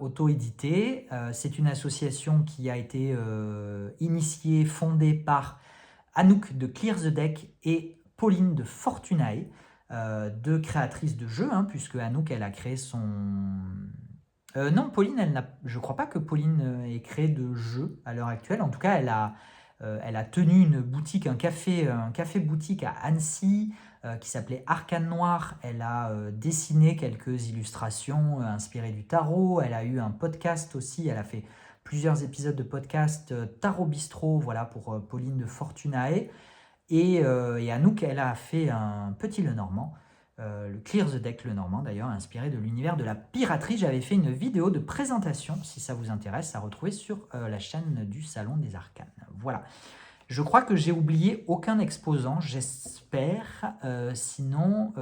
Auto-édité. C'est une association qui a été initiée, fondée par Anouk de Clear the Deck et Pauline de Fortunae, 2 créatrices de jeux, hein, puisque Anouk, elle a créé son... non, Pauline, je ne crois pas que Pauline ait créé de jeux à l'heure actuelle. En tout cas, elle a tenu une boutique, un café boutique à Annecy, qui s'appelait Arcane Noir. Elle a dessiné quelques illustrations inspirées du tarot. Elle a eu un podcast aussi. Elle a fait plusieurs épisodes de podcast Tarot Bistro, voilà, pour Pauline de Fortunae. Et Anouk, elle a fait un petit Lenormand, le Clear the Deck Lenormand d'ailleurs, inspiré de l'univers de la piraterie. J'avais fait une vidéo de présentation, si ça vous intéresse, à retrouver sur la chaîne du Salon des Arcanes. Voilà. Je crois que j'ai oublié aucun exposant, j'espère. Sinon,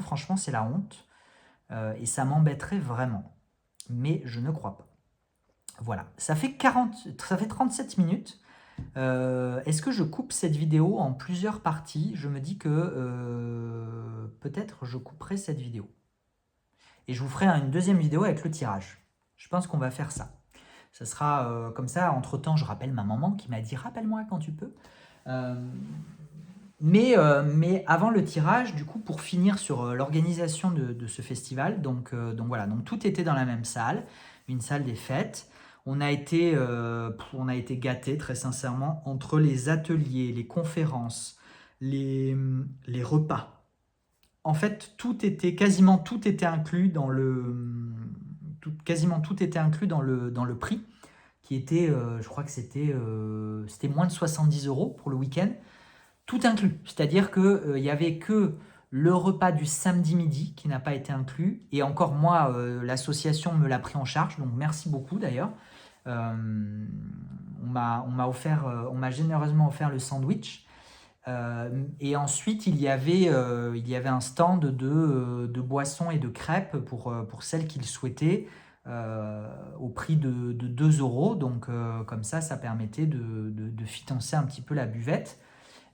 franchement, c'est la honte. Et ça m'embêterait vraiment. Mais je ne crois pas. Voilà. Ça fait 37 minutes. Est-ce que je coupe cette vidéo en plusieurs parties? Je me dis que peut-être je couperai cette vidéo. Et je vous ferai une deuxième vidéo avec le tirage. Je pense qu'on va faire ça. Ça sera comme ça. Entre-temps, je rappelle ma maman qui m'a dit « Rappelle-moi quand tu peux ». Mais avant le tirage, du coup, pour finir sur l'organisation de ce festival, donc voilà, donc tout était dans la même salle, une salle des fêtes. On a été gâtés, très sincèrement, entre les ateliers, les conférences, les repas. En fait, quasiment tout était inclus dans le prix, qui était, je crois que c'était moins de 70 € pour le week-end, tout inclus. C'est-à-dire qu'il n'y avait que le repas du samedi midi qui n'a pas été inclus, et encore moi, l'association me l'a pris en charge, donc merci beaucoup d'ailleurs. On m'a généreusement offert le sandwich. Et ensuite, il y avait un stand de boissons et de crêpes pour celles qui le souhaitaient, au prix de 2 €. Donc, comme ça permettait de financer un petit peu la buvette.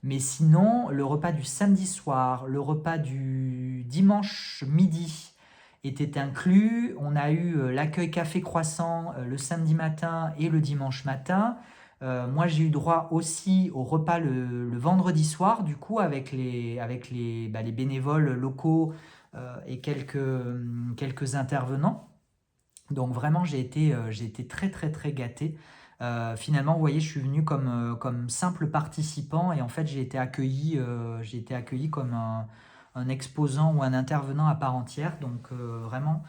Mais sinon, le repas du samedi soir, le repas du dimanche midi était inclus. On a eu l'accueil café-croissant le samedi matin et le dimanche matin. Moi, j'ai eu droit aussi au repas le vendredi soir, du coup, avec les bénévoles locaux et quelques intervenants. Donc vraiment, j'ai été très très très gâté. Finalement, vous voyez, je suis venu comme simple participant, et en fait, j'ai été accueilli comme un exposant ou un intervenant à part entière. Donc vraiment,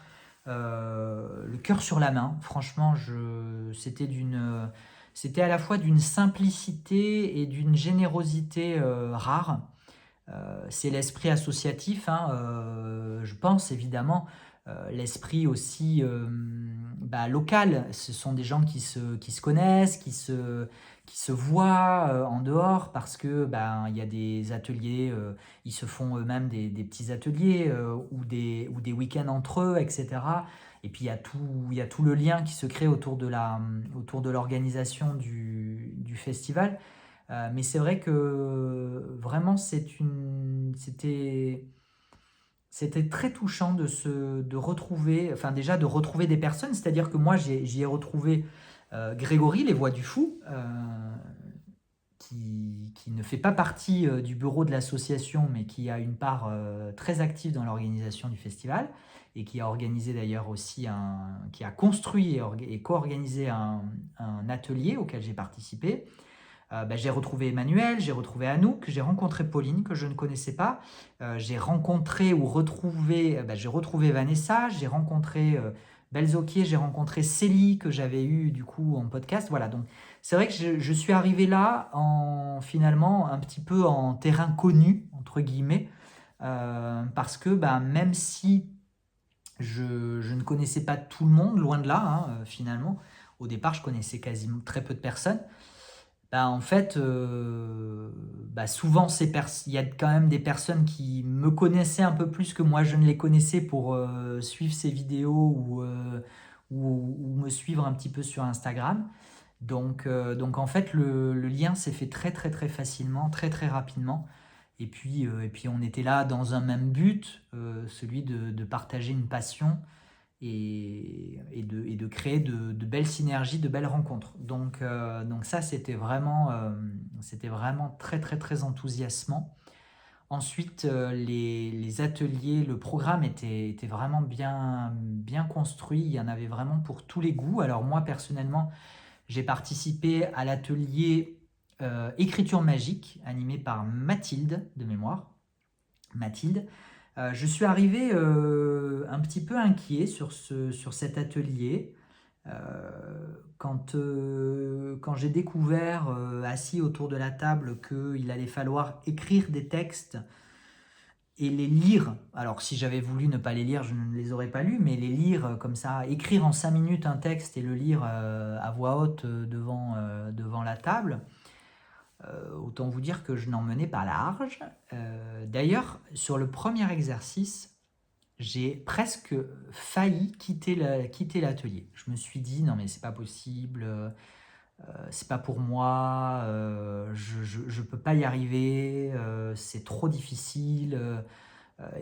le cœur sur la main. Franchement, c'était à la fois d'une simplicité et d'une générosité rare. C'est l'esprit associatif, hein, je pense évidemment. l'esprit aussi local. Ce sont des gens qui se connaissent, qui se voient en dehors parce que il y a des ateliers, ils se font eux-mêmes des petits ateliers ou des week-ends entre eux, etc. Et puis il y a tout le lien qui se crée autour de l'organisation du festival. Mais c'est vrai que vraiment c'était très touchant de retrouver, enfin déjà de retrouver des personnes, c'est-à-dire que moi j'y ai retrouvé Grégory, les Voix du Fou, qui ne fait pas partie du bureau de l'association, mais qui a une part très active dans l'organisation du festival, et qui a organisé d'ailleurs aussi qui a construit et co-organisé un atelier auquel j'ai participé. J'ai retrouvé Emmanuel, j'ai retrouvé Anouk, j'ai rencontré Pauline que je ne connaissais pas, j'ai retrouvé Vanessa, j'ai rencontré Belzoquier, j'ai rencontré Célie que j'avais eu du coup en podcast. Voilà, donc c'est vrai que je suis arrivé là finalement un petit peu en terrain connu entre guillemets, parce que même si je ne connaissais pas tout le monde, loin de là, hein, finalement, au départ je connaissais quasiment très peu de personnes. En fait, souvent, il y a quand même des personnes qui me connaissaient un peu plus que moi, je ne les connaissais pour suivre ces vidéos ou me suivre un petit peu sur Instagram. Donc en fait, le lien s'est fait très très très facilement, très très rapidement. Et puis on était là dans un même but, celui de partager une passion et de créer de belles synergies, de belles rencontres. Donc ça, c'était vraiment très, très, très enthousiasmant. Ensuite, les ateliers, le programme était vraiment bien, bien construit. Il y en avait vraiment pour tous les goûts. Alors moi, personnellement, j'ai participé à l'atelier écriture magique, animé par Mathilde, de mémoire. Mathilde. Je suis arrivé un petit peu inquiet sur cet atelier quand j'ai découvert, assis autour de la table, qu'il allait falloir écrire des textes et les lire. Alors si j'avais voulu ne pas les lire, je ne les aurais pas lus, mais les lire comme ça, écrire en 5 minutes un texte et le lire à voix haute devant la table. Autant vous dire que je n'en menais pas large. D'ailleurs, sur le premier exercice, j'ai presque failli quitter l'atelier. Je me suis dit, non mais c'est pas possible, c'est pas pour moi, je peux pas y arriver, c'est trop difficile.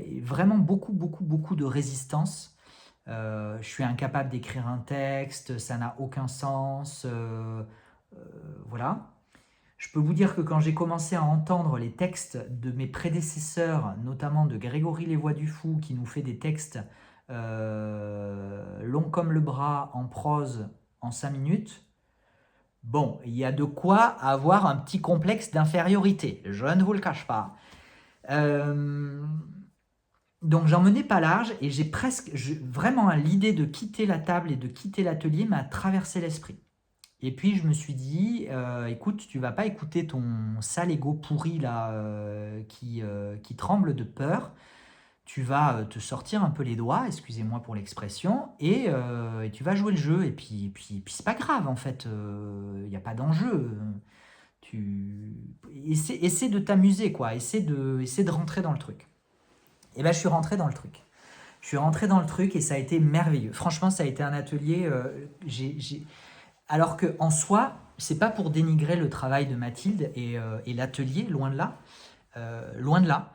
Et vraiment beaucoup, beaucoup, beaucoup de résistance. Je suis incapable d'écrire un texte, ça n'a aucun sens. Voilà. Je peux vous dire que quand j'ai commencé à entendre les textes de mes prédécesseurs, notamment de Grégory Les Voix du Fou, qui nous fait des textes longs comme le bras, en prose, en 5 minutes, bon, il y a de quoi avoir un petit complexe d'infériorité, je ne vous le cache pas. Donc j'en menais pas large et vraiment l'idée de quitter la table et de quitter l'atelier m'a traversé l'esprit. Et puis je me suis dit, écoute, tu vas pas écouter ton sale ego pourri là qui tremble de peur. Tu vas te sortir un peu les doigts, excusez-moi pour l'expression, et tu vas jouer le jeu. Et puis c'est pas grave en fait, il n'y a pas d'enjeu. Essaie de t'amuser quoi, essaie de rentrer dans le truc. Et ben je suis rentré dans le truc. Je suis rentré dans le truc et ça a été merveilleux. Franchement, ça a été un atelier. Alors qu'en soi, c'est pas pour dénigrer le travail de Mathilde et l'atelier, loin de là. Loin de là.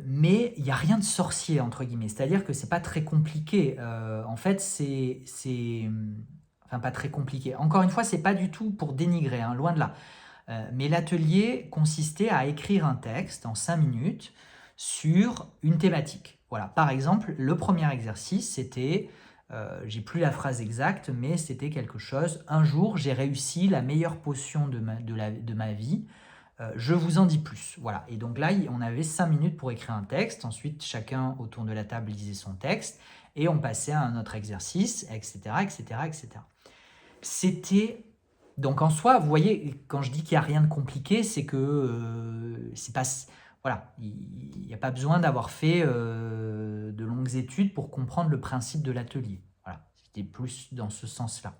Mais il n'y a rien de sorcier, entre guillemets. C'est-à-dire que c'est pas très compliqué. En fait, Enfin, pas très compliqué. Encore une fois, c'est pas du tout pour dénigrer, hein, loin de là. Mais l'atelier consistait à écrire un texte en 5 minutes sur une thématique. Voilà. Par exemple, le premier exercice, c'était, j'ai plus la phrase exacte, mais c'était quelque chose. Un jour, j'ai réussi la meilleure potion de ma vie. Je vous en dis plus. Voilà. Et donc là, on avait 5 minutes pour écrire un texte. Ensuite, chacun autour de la table lisait son texte et on passait à un autre exercice, etc., etc., etc. C'était donc en soi, vous voyez, quand je dis qu'il n'y a rien de compliqué, c'est que c'est pas, voilà, il n'y a pas besoin d'avoir fait de longues quelques études pour comprendre le principe de l'atelier. Voilà, c'était plus dans ce sens-là.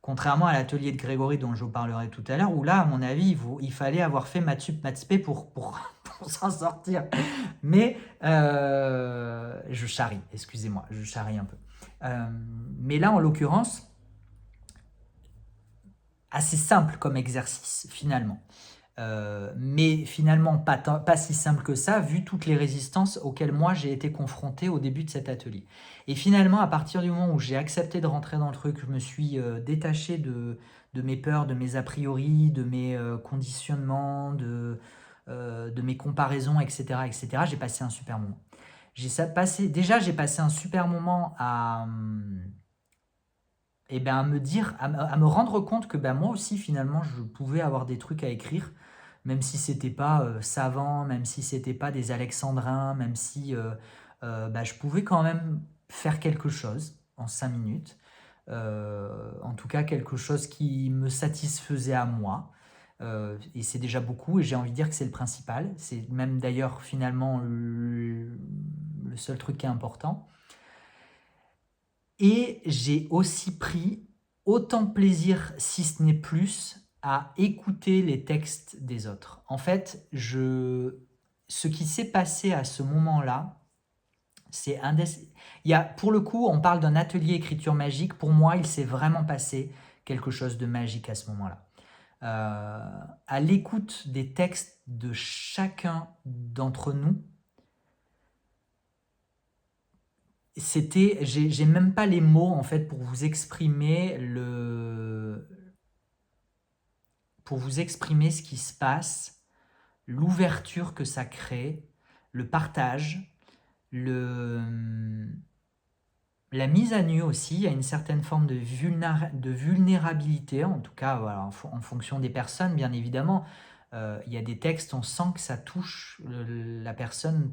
Contrairement à l'atelier de Grégory dont je vous parlerai tout à l'heure, où là, à mon avis, il fallait avoir fait maths sup, maths spé pour s'en sortir. Mais je charrie, excusez-moi, je charrie un peu. Mais là, en l'occurrence, assez simple comme exercice, finalement. Mais finalement, pas si simple que ça, vu toutes les résistances auxquelles moi j'ai été confronté au début de cet atelier. Et finalement, à partir du moment où j'ai accepté de rentrer dans le truc, je me suis détaché de mes peurs, de mes a priori, de mes conditionnements, de mes comparaisons, etc., etc., j'ai passé un super moment. Déjà, j'ai passé un super moment à me dire, à me rendre compte que moi aussi, finalement, je pouvais avoir des trucs à écrire, même si c'était pas savant, même si c'était pas des alexandrins, même si je pouvais quand même faire quelque chose en 5 minutes. En tout cas, quelque chose qui me satisfaisait à moi. Et c'est déjà beaucoup, et j'ai envie de dire que c'est le principal. C'est même d'ailleurs finalement le seul truc qui est important. Et j'ai aussi pris autant de plaisir, si ce n'est plus, à écouter les textes des autres. En fait, ce qui s'est passé à ce moment-là, pour le coup, on parle d'un atelier écriture magique. Pour moi, il s'est vraiment passé quelque chose de magique à ce moment-là. À l'écoute des textes de chacun d'entre nous, j'ai même pas les mots en fait pour vous exprimer ce qui se passe, l'ouverture que ça crée, le partage, la mise à nu aussi. Il y a une certaine forme de vulnérabilité, en tout cas voilà, en fonction des personnes bien évidemment. Il y a des textes, on sent que ça touche la personne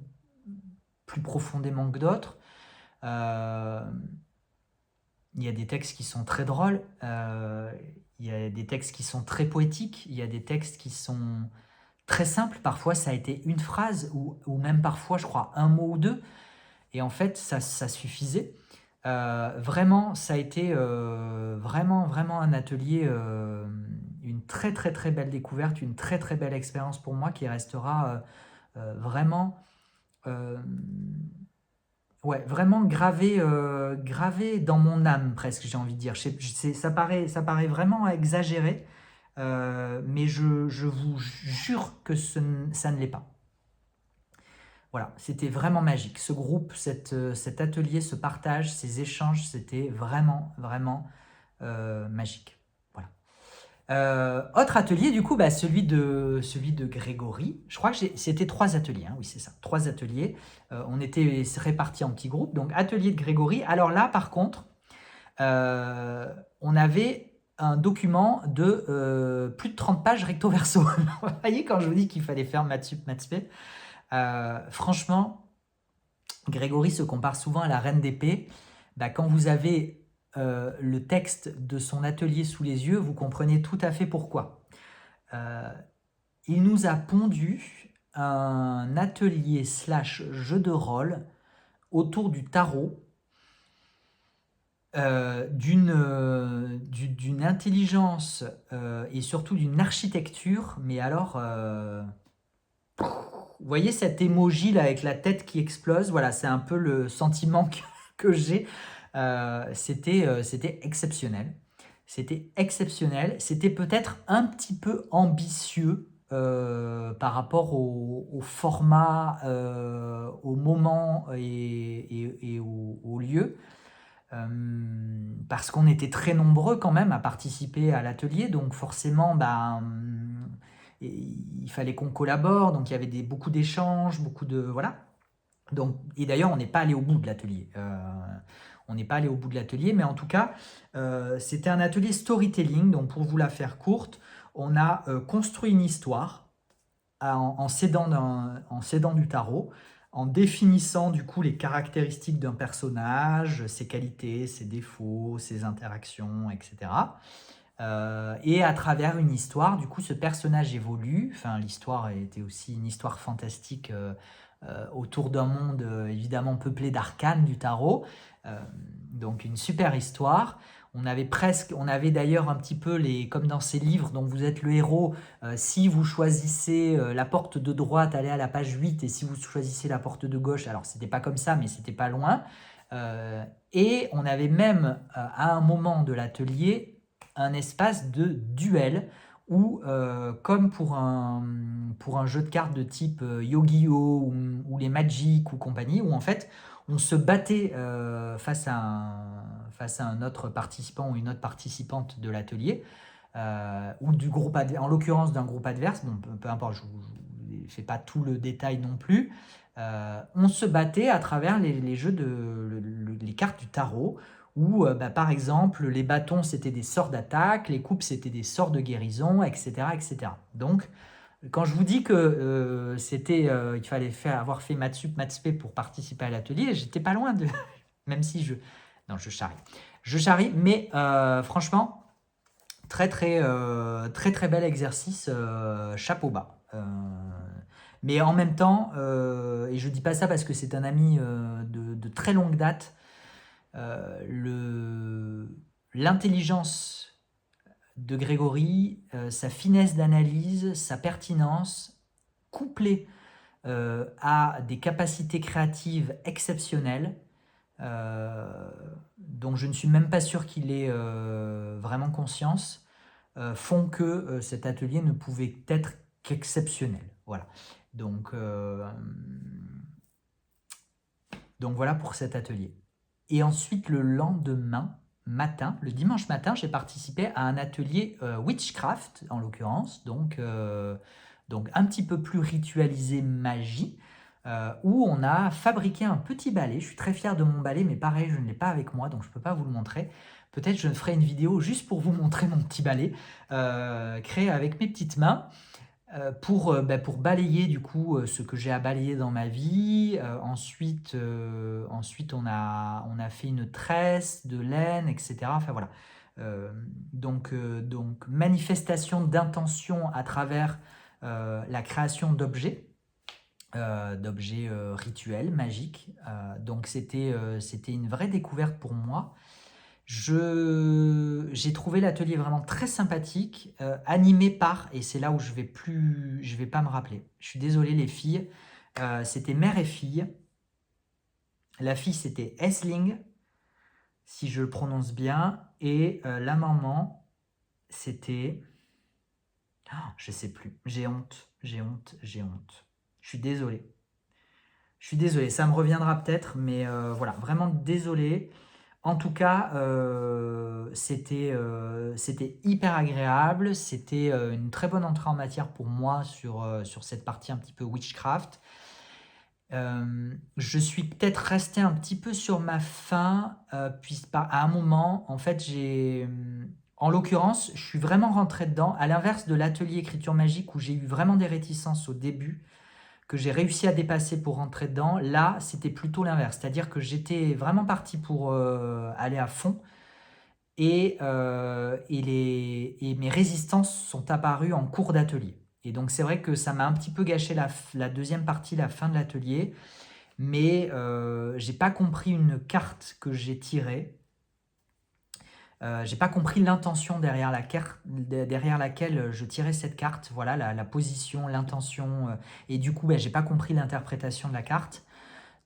plus profondément que d'autres. Il y a des textes qui sont très drôles, il y a des textes qui sont très poétiques, il y a des textes qui sont très simples. Parfois, ça a été une phrase ou même parfois, je crois, un mot ou deux. Et en fait, ça suffisait. Vraiment, ça a été vraiment, vraiment un atelier, une très, très, très belle découverte, une très, très belle expérience pour moi qui restera vraiment... Ouais, vraiment gravé dans mon âme presque, j'ai envie de dire. Ça paraît vraiment exagéré, mais je vous jure que ça ne l'est pas. Voilà, c'était vraiment magique. Ce groupe, cet atelier, ce partage, ces échanges, c'était vraiment, vraiment magique. Autre atelier, du coup, celui de Grégory. Je crois que c'était 3 ateliers, hein, oui, c'est ça, 3 ateliers. On était répartis en petits groupes. Donc, atelier de Grégory. Alors là, par contre, on avait un document de plus de 30 pages recto verso. Vous voyez, quand je vous dis qu'il fallait faire maths sup, maths spé, franchement, Grégory se compare souvent à la reine d'épée. Quand vous avez le texte de son atelier sous les yeux, vous comprenez tout à fait pourquoi. Il nous a pondu un atelier / jeu de rôle autour du tarot, d'une intelligence et surtout d'une architecture, mais alors... vous voyez cet emoji là avec la tête qui explose, voilà, c'est un peu le sentiment que j'ai. C'était exceptionnel. C'était exceptionnel. C'était peut-être un petit peu ambitieux par rapport au format, au moment et au lieu. Parce qu'on était très nombreux quand même à participer à l'atelier, donc forcément, il fallait qu'on collabore, donc il y avait beaucoup d'échanges, beaucoup de... Voilà. Donc, et d'ailleurs, on n'est pas allé au bout de l'atelier. On n'est pas allé au bout de l'atelier, mais en tout cas, c'était un atelier storytelling. Donc, pour vous la faire courte, on a construit une histoire en s'aidant du tarot, en définissant du coup les caractéristiques d'un personnage, ses qualités, ses défauts, ses interactions, etc. Et à travers une histoire, du coup, ce personnage évolue. Enfin, l'histoire était aussi une histoire fantastique autour d'un monde évidemment peuplé d'arcanes du tarot. Donc une super histoire. On avait d'ailleurs un petit peu comme dans ces livres dont vous êtes le héros, si vous choisissez la porte de droite, allez à la page 8, et si vous choisissez la porte de gauche, alors c'était pas comme ça, mais c'était pas loin. Et on avait même à un moment de l'atelier un espace de duel où, comme pour un jeu de cartes de type Yu-Gi-Oh! Ou les Magic ou compagnie, où en fait on se battait face à un autre participant ou une autre participante de l'atelier, ou du groupe en l'occurrence d'un groupe adverse, bon, peu importe, je ne fais pas tout le détail non plus. On se battait à travers les jeux les cartes du tarot, où par exemple les bâtons c'était des sorts d'attaque, les coupes c'était des sorts de guérison, etc. etc. Donc quand je vous dis que il fallait avoir fait maths sup, maths spé pour participer à l'atelier, j'étais pas loin de... Même si non, je charrie. Je charrie, mais franchement, très très bel exercice, chapeau bas. Mais en même temps, et je dis pas ça parce que c'est un ami de très longue date, l'intelligence de Grégory, sa finesse d'analyse, sa pertinence, couplée à des capacités créatives exceptionnelles, dont je ne suis même pas sûr qu'il ait vraiment conscience, font que cet atelier ne pouvait être qu'exceptionnel. Voilà. Donc voilà pour cet atelier. Et ensuite, le lendemain matin, le dimanche matin, j'ai participé à un atelier witchcraft, en l'occurrence, donc un petit peu plus ritualisé magie, où on a fabriqué un petit balai. Je suis très fier de mon balai, mais pareil, je ne l'ai pas avec moi, donc je ne peux pas vous le montrer. Peut-être je ferai une vidéo juste pour vous montrer mon petit balai, créé avec mes petites mains. Pour balayer du coup ce que j'ai à balayer dans ma vie. Ensuite, on a fait une tresse de laine, etc. Enfin voilà. Donc manifestation d'intention à travers la création d'objets. Rituels, magiques. Donc c'était une vraie découverte pour moi. J'ai trouvé l'atelier vraiment très sympathique, animé par, et c'est là où je vais pas me rappeler. Je suis désolé les filles, c'était mère et fille. La fille c'était Esling, si je le prononce bien, et la maman c'était, je sais plus. J'ai honte. Je suis désolé. Ça me reviendra peut-être, mais voilà, vraiment désolé. En tout cas, c'était hyper agréable. C'était une très bonne entrée en matière pour moi sur cette partie un petit peu witchcraft. Je suis peut-être resté un petit peu sur ma faim, à un moment, en fait, en l'occurrence, je suis vraiment rentré dedans, à l'inverse de l'atelier écriture magique où j'ai eu vraiment des réticences au début, que j'ai réussi à dépasser pour rentrer dedans. Là, c'était plutôt l'inverse. C'est-à-dire que j'étais vraiment parti pour aller à fond. Et mes résistances sont apparues en cours d'atelier. Et donc, c'est vrai que ça m'a un petit peu gâché la deuxième partie, la fin de l'atelier. Mais j'ai pas compris une carte que j'ai tirée. J'ai pas compris l'intention derrière laquelle je tirais cette carte. Voilà, la position, l'intention. Et du coup, j'ai pas compris l'interprétation de la carte.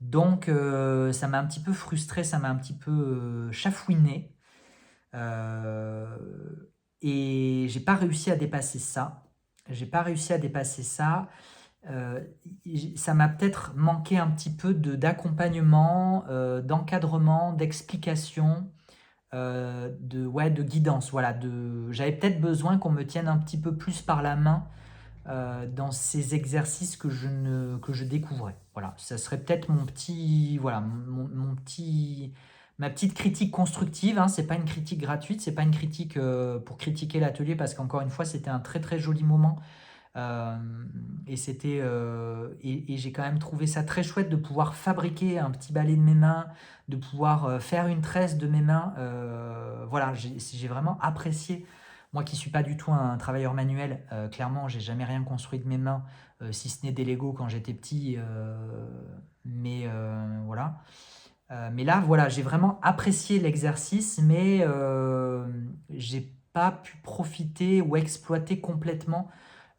Donc, ça m'a un petit peu frustré, ça m'a un petit peu chafouiné. Et j'ai pas réussi à dépasser ça. Ça m'a peut-être manqué un petit peu d'accompagnement, d'encadrement, d'explication, de guidance. Voilà, j'avais peut-être besoin qu'on me tienne un petit peu plus par la main dans ces exercices que je découvrais. Voilà, ça serait peut-être ma petite critique constructive. Hein. C'est pas une critique gratuite, c'est pas une critique pour critiquer l'atelier, parce qu'encore une fois, c'était un très très joli moment. Et j'ai quand même trouvé ça très chouette de pouvoir fabriquer un petit balai de mes mains, de pouvoir faire une tresse de mes mains. Voilà, j'ai vraiment apprécié. Moi qui suis pas du tout un travailleur manuel, clairement, j'ai jamais rien construit de mes mains. si ce n'est des Lego quand j'étais petit, mais voilà. Mais là, voilà, j'ai vraiment apprécié l'exercice, mais j'ai pas pu profiter ou exploiter complètement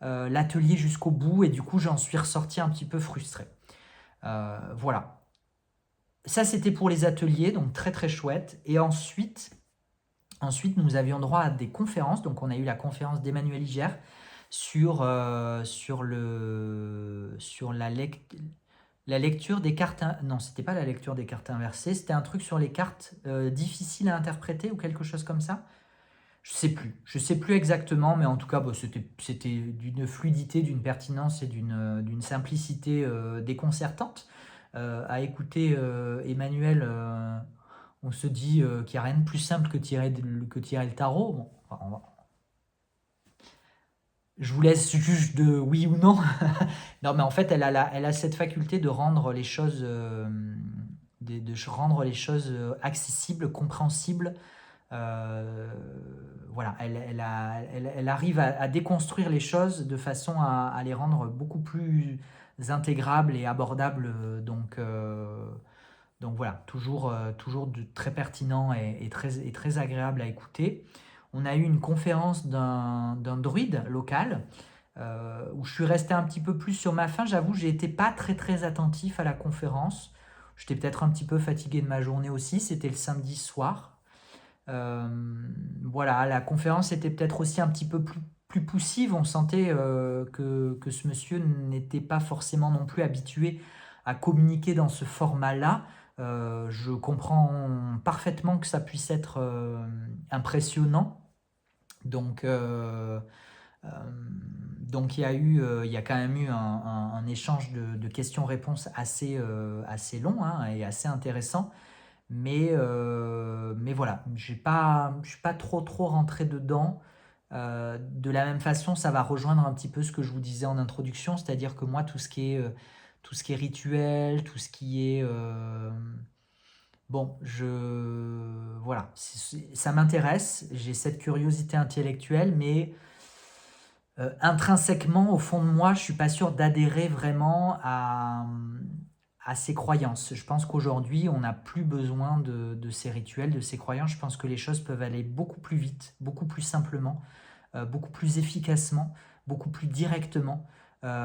l'atelier jusqu'au bout, et du coup, j'en suis ressorti un petit peu frustré. Voilà. Ça, c'était pour les ateliers, donc très très chouette. Et ensuite, nous avions droit à des conférences. Donc, on a eu la conférence d'Emmanuel Iger sur la lecture des cartes. Non, c'était pas la lecture des cartes inversées, c'était un truc sur les cartes difficiles à interpréter ou quelque chose comme ça. Je sais plus exactement, mais en tout cas, bon, c'était d'une fluidité, d'une pertinence et d'une simplicité déconcertante. À écouter Emmanuel, on se dit qu'il n'y a rien de plus simple que tirer le tarot. Bon, enfin, je vous laisse juge de oui ou non. Non, mais en fait, elle a cette faculté de rendre les choses, rendre les choses accessibles, compréhensibles. Voilà, elle arrive à déconstruire les choses de façon à les rendre beaucoup plus intégrables et abordables. Donc voilà, toujours très pertinent et très agréable à écouter. On a eu une conférence d'un druide local où je suis resté un petit peu plus sur ma faim. J'avoue, j'ai été pas très attentif à la conférence. J'étais peut-être un petit peu fatigué de ma journée aussi. C'était le samedi soir. Euh, voilà, la conférence était peut-être aussi un petit peu plus poussive. On sentait que ce monsieur n'était pas forcément non plus habitué à communiquer dans ce format-là. Je comprends parfaitement que ça puisse être impressionnant. Donc, euh, donc il y a quand même eu un échange de questions-réponses assez long hein, et assez intéressant. Mais voilà, je ne suis pas trop rentré dedans. De la même façon, ça va rejoindre un petit peu ce que je vous disais en introduction, c'est-à-dire que moi, tout ce qui est rituel, tout ce qui est... bon, voilà, ça m'intéresse, j'ai cette curiosité intellectuelle, mais intrinsèquement, au fond de moi, je ne suis pas sûr d'adhérer vraiment à ces croyances. Je pense qu'aujourd'hui, on n'a plus besoin de ces rituels, de ces croyances. Je pense que les choses peuvent aller beaucoup plus vite, beaucoup plus simplement, beaucoup plus efficacement, beaucoup plus directement,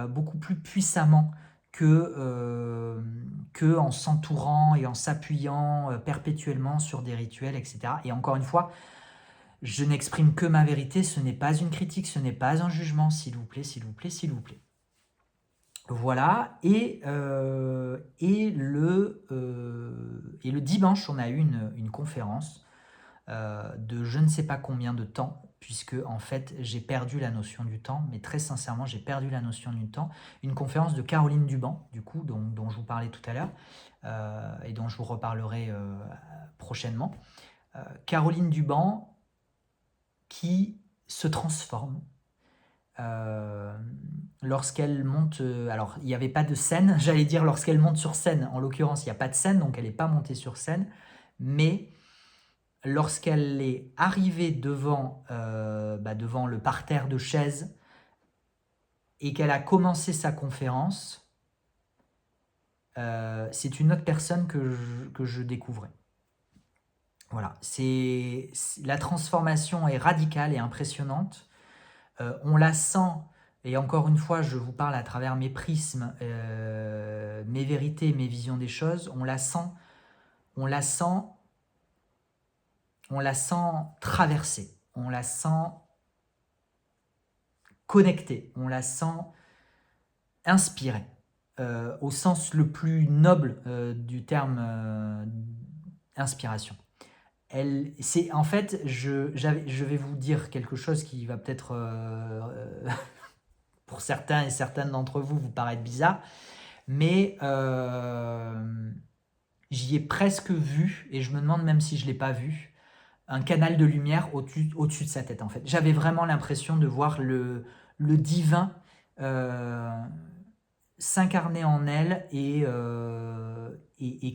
beaucoup plus puissamment que en s'entourant et en s'appuyant perpétuellement sur des rituels, etc. Et encore une fois, je n'exprime que ma vérité, ce n'est pas une critique, ce n'est pas un jugement, s'il vous plaît, s'il vous plaît, s'il vous plaît. Voilà, et le dimanche, on a eu une conférence de je ne sais pas combien de temps, puisque en fait j'ai perdu la notion du temps, mais très sincèrement j'ai perdu la notion du temps. Une conférence de Caroline Duban, du coup, dont je vous parlais tout à l'heure, et dont je vous reparlerai prochainement. Caroline Duban qui se transforme lorsqu'elle monte, alors il n'y avait pas de scène, j'allais dire lorsqu'elle monte sur scène, en l'occurrence il n'y a pas de scène, donc elle n'est pas montée sur scène, mais lorsqu'elle est arrivée devant le parterre de chaises et qu'elle a commencé sa conférence, c'est une autre personne que je découvrais. Voilà, la transformation est radicale et impressionnante. On la sent, et encore une fois, je vous parle à travers mes prismes, mes vérités, mes visions des choses, on la sent traversée, on la sent connectée, on la sent inspirée, au sens le plus noble du terme inspiration. En fait, je vais vous dire quelque chose qui va peut-être, pour certains et certaines d'entre vous, vous paraître bizarre, mais j'y ai presque vu, et je me demande même si je ne l'ai pas vu, un canal de lumière au-dessus de sa tête, en fait. J'avais vraiment l'impression de voir le divin s'incarner en elle et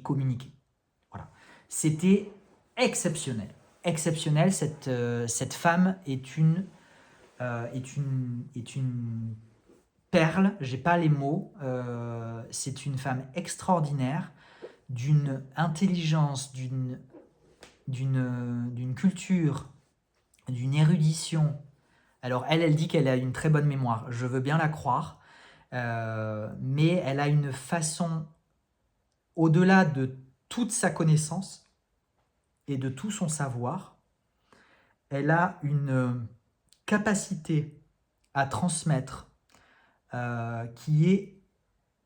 communiquer. Voilà. C'était exceptionnel. Exceptionnel. Cette femme est une perle, j'ai pas les mots. C'est une femme extraordinaire, d'une intelligence, d'une culture, d'une érudition. Alors elle dit qu'elle a une très bonne mémoire. Je veux bien la croire. Mais elle a une façon, au-delà de toute sa connaissance et de tout son savoir, elle a une capacité à transmettre qui est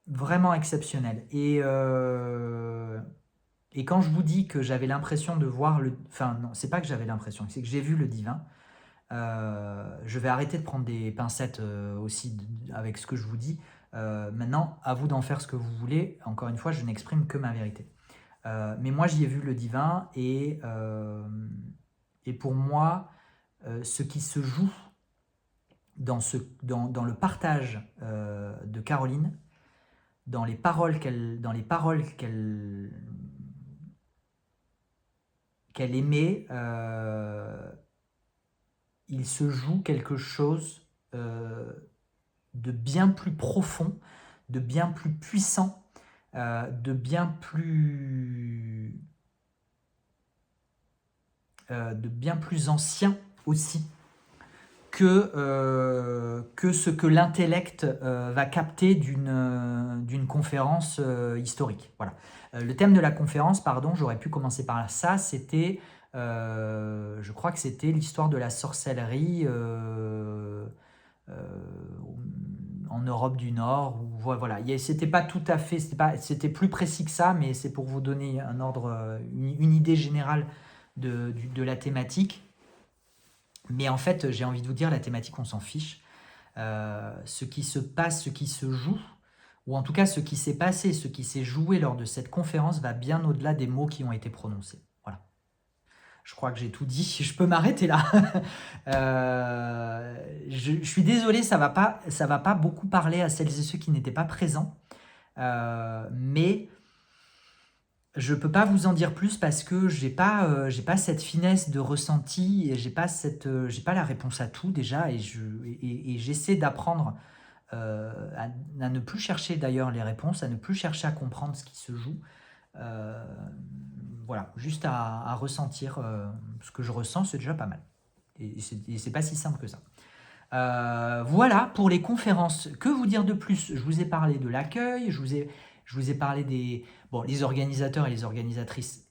vraiment exceptionnelle. Et quand je vous dis que j'avais l'impression de voir le... Enfin, non, c'est pas que j'avais l'impression, c'est que j'ai vu le divin. Je vais arrêter de prendre des pincettes aussi avec ce que je vous dis. Maintenant, à vous d'en faire ce que vous voulez. Encore une fois, je n'exprime que ma vérité. Mais moi, j'y ai vu le divin et pour moi, ce qui se joue dans le partage de Caroline, dans les paroles qu'elle aimait, il se joue quelque chose de bien plus profond, de bien plus puissant, de bien plus ancien aussi que ce que l'intellect va capter d'une conférence historique. Voilà. Le thème de la conférence, pardon, j'aurais pu commencer par ça, c'était, je crois que c'était l'histoire de la sorcellerie en Europe du Nord. Voilà. C'était pas tout à fait, c'était plus précis que ça, mais c'est pour vous donner un ordre, une idée générale de la thématique. Mais en fait, j'ai envie de vous dire, la thématique, on s'en fiche. Ce qui se passe, ce qui se joue, ou en tout cas ce qui s'est passé, ce qui s'est joué lors de cette conférence va bien au-delà des mots qui ont été prononcés. Voilà. Je crois que j'ai tout dit, je peux m'arrêter là. Je suis désolé, ça va pas beaucoup parler à celles et ceux qui n'étaient pas présents. Mais je peux pas vous en dire plus parce que j'ai pas cette finesse de ressenti et j'ai pas la réponse à tout déjà et j'essaie d'apprendre à ne plus chercher d'ailleurs les réponses, à ne plus chercher à comprendre ce qui se joue. Voilà, juste à ressentir ce que je ressens, c'est déjà pas mal. Et c'est pas si simple que ça. Voilà pour les conférences. Que vous dire de plus? Je vous ai parlé de l'accueil, je vous ai parlé des... Bon, les organisateurs et les organisatrices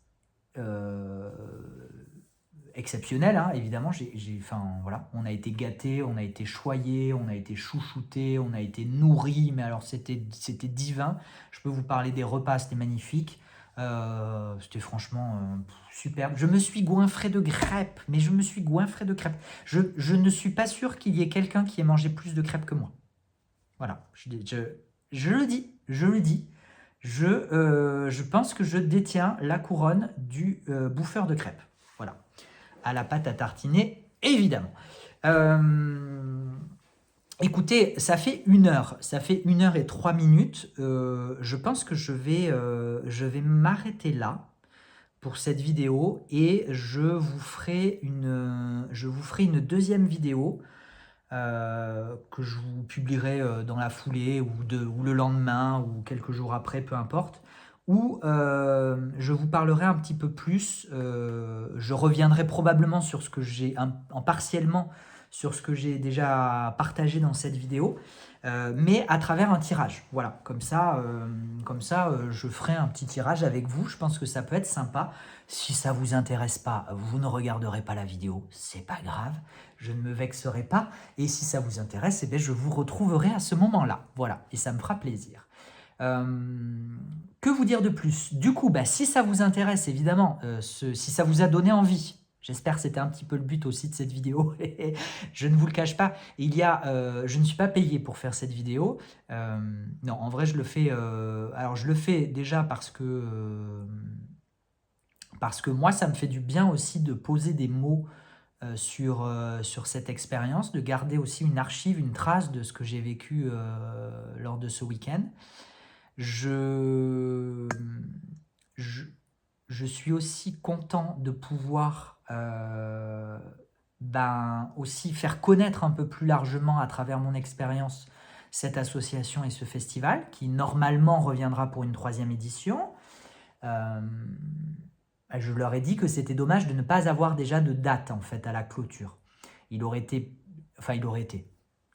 exceptionnels, hein, évidemment. Enfin, voilà, on a été gâtés, on a été choyés, on a été chouchoutés, on a été nourris, mais alors c'était divin. Je peux vous parler des repas, c'était magnifique. C'était franchement superbe. Je me suis goinfré de crêpes, mais je me suis goinfré de crêpes. Je ne suis pas sûr qu'il y ait quelqu'un qui ait mangé plus de crêpes que moi. Voilà, je le dis, je le dis. Je pense que je détiens la couronne du bouffeur de crêpes. Voilà, à la pâte à tartiner, évidemment. Écoutez, ça fait 1 heure, ça fait 1 heure et 3 minutes. Je pense que je vais m'arrêter là pour cette vidéo et je vous ferai une deuxième vidéo que je vous publierai dans la foulée ou le lendemain ou quelques jours après, peu importe, où je vous parlerai un petit peu plus. Je reviendrai probablement sur ce que j'ai partiellement sur ce que j'ai déjà partagé dans cette vidéo, mais à travers un tirage. Voilà, comme ça, je ferai un petit tirage avec vous. Je pense que ça peut être sympa. Si ça vous intéresse pas, vous ne regarderez pas la vidéo, c'est pas grave, je ne me vexerai pas. Et si ça vous intéresse, eh bien, je vous retrouverai à ce moment-là. Voilà, et ça me fera plaisir. Que vous dire de plus? Du coup, si ça vous intéresse, évidemment, si ça vous a donné envie, j'espère que c'était un petit peu le but aussi de cette vidéo, je ne vous le cache pas, je ne suis pas payé pour faire cette vidéo. Non, en vrai, je le fais, alors je le fais déjà parce que moi, ça me fait du bien aussi de poser des mots sur cette expérience, de garder aussi une archive, une trace de ce que j'ai vécu lors de ce week-end. Je suis aussi content de pouvoir aussi faire connaître un peu plus largement à travers mon expérience cette association et ce festival, qui normalement reviendra pour une 3e édition. Je leur ai dit que c'était dommage de ne pas avoir déjà de date en fait à la clôture. Il aurait été,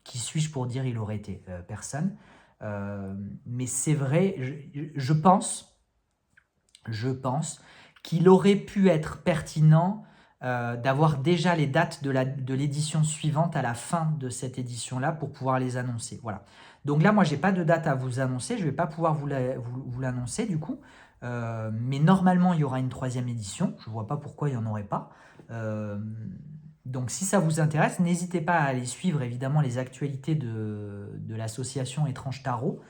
qui suis-je pour dire il aurait été? Personne. Mais c'est vrai, je pense qu'il aurait pu être pertinent d'avoir déjà les dates de l'édition suivante à la fin de cette édition-là pour pouvoir les annoncer. Voilà. Donc là, moi, j'ai pas de date à vous annoncer, je vais pas pouvoir vous l'annoncer du coup. Mais normalement, il y aura une 3e édition. Je vois pas pourquoi il n'y en aurait pas. Donc si ça vous intéresse, n'hésitez pas à aller suivre évidemment les actualités de l'association Étrange Tarot.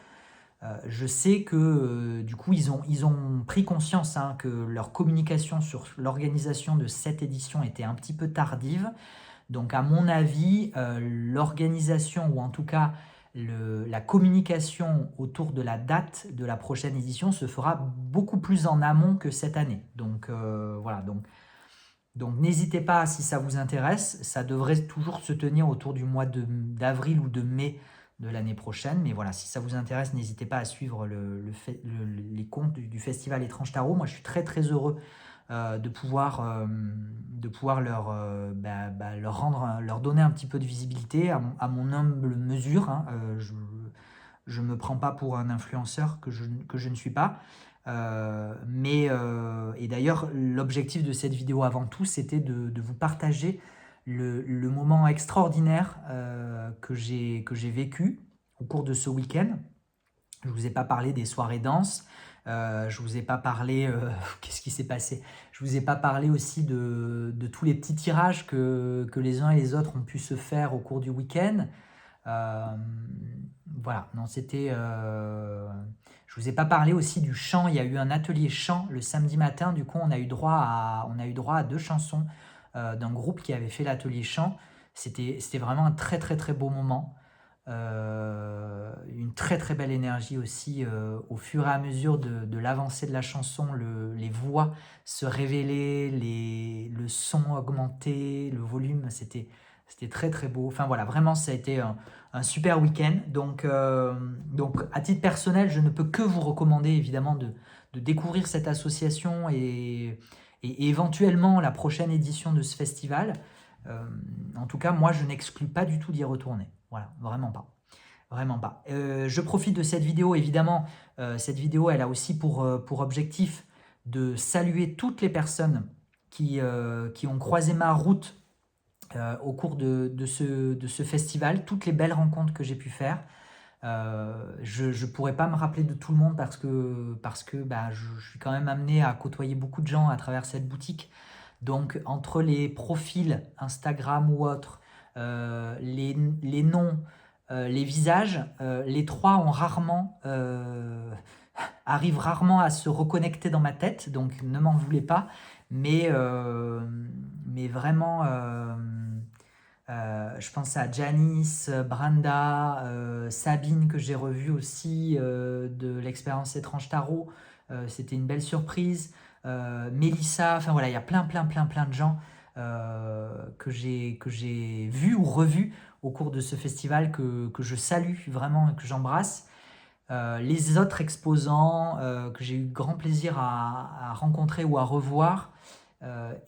Je sais que du coup ils ont pris conscience que leur communication sur l'organisation de cette édition était un petit peu tardive. Donc à mon avis, l'organisation ou en tout cas la communication autour de la date de la prochaine édition se fera beaucoup plus en amont que cette année. Donc voilà, donc n'hésitez pas si ça vous intéresse, ça devrait toujours se tenir autour du mois d'avril ou de mai de l'année prochaine. Mais voilà, si ça vous intéresse, n'hésitez pas à suivre les comptes du Festival Étrange Tarot. Moi, je suis très très heureux de pouvoir leur donner un petit peu de visibilité à mon humble mesure. Je ne me prends pas pour un influenceur que je ne suis pas. Et d'ailleurs, l'objectif de cette vidéo avant tout, c'était de vous partager le moment extraordinaire que j'ai vécu au cours de ce week-end. Je ne vous ai pas parlé des soirées danse, je ne vous ai pas parlé, qu'est-ce qui s'est passé? Je ne vous ai pas parlé aussi de tous les petits tirages que les uns et les autres ont pu se faire au cours du week-end. Voilà, non, c'était... Je vous ai pas parlé aussi du chant, il y a eu un atelier chant le samedi matin, du coup on a eu droit à 2 chansons d'un groupe qui avait fait l'atelier chant. C'était vraiment un très très très beau moment. Une très très belle énergie aussi au fur et à mesure de l'avancée de la chanson, les voix se révélaient, le son augmentait, le volume, c'était très très beau. Enfin voilà, vraiment ça a été un super week-end. Donc à titre personnel, je ne peux que vous recommander évidemment de découvrir cette association et éventuellement la prochaine édition de ce festival. En tout cas, moi je n'exclus pas du tout d'y retourner. Voilà, vraiment pas. Vraiment pas. Je profite de cette vidéo, évidemment. Cette vidéo, elle a aussi pour objectif de saluer toutes les personnes qui ont croisé ma route au cours de ce festival, toutes les belles rencontres que j'ai pu faire. Je ne pourrais pas me rappeler de tout le monde parce que je suis quand même amené à côtoyer beaucoup de gens à travers cette boutique. Donc entre les profils Instagram ou autres, les noms, les visages, les trois arrivent rarement à se reconnecter dans ma tête, donc ne m'en voulez pas, mais vraiment, je pense à Janice, Branda, Sabine que j'ai revue aussi de l'expérience Étrange Tarot, c'était une belle surprise. Mélissa, enfin voilà, il y a plein de gens que j'ai vus ou revus au cours de ce festival que je salue vraiment et que j'embrasse. Les autres exposants que j'ai eu grand plaisir à rencontrer ou à revoir,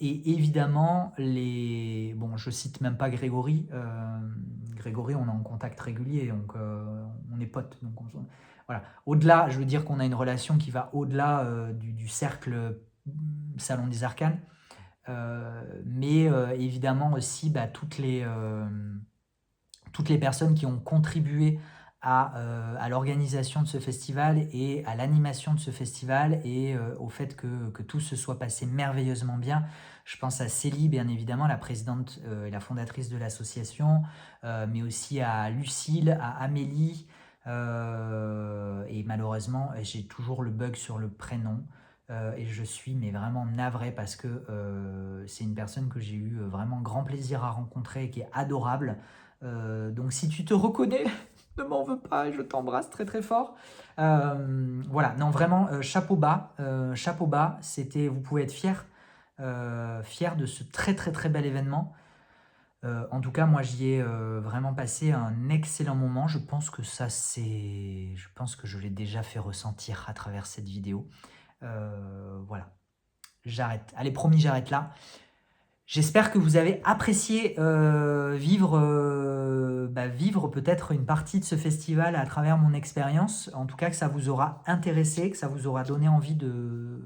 et évidemment bon, je cite même pas Grégory. Grégory, on est en contact régulier, donc on est potes, donc voilà. Au-delà, je veux dire qu'on a une relation qui va au-delà du cercle Salon des Arcanes, mais évidemment aussi toutes les personnes qui ont contribué à l'organisation de ce festival et à l'animation de ce festival et au fait que tout se soit passé merveilleusement bien. Je pense à Célie, bien évidemment, la présidente et la fondatrice de l'association, mais aussi à Lucille, à Amélie, et malheureusement, j'ai toujours le bug sur le prénom. Et je suis vraiment navré parce que c'est une personne que j'ai eu vraiment grand plaisir à rencontrer et qui est adorable. Donc si tu te reconnais, ne m'en veux pas et je t'embrasse très très fort. Voilà, non vraiment, chapeau bas, vous pouvez être fiers de ce très très très bel événement. En tout cas, moi, j'y ai vraiment passé un excellent moment. Je pense que je pense que je l'ai déjà fait ressentir à travers cette vidéo. Voilà, j'arrête. Allez, promis, j'arrête là. J'espère que vous avez apprécié vivre peut-être une partie de ce festival à travers mon expérience. En tout cas, que ça vous aura intéressé, que ça vous aura donné envie de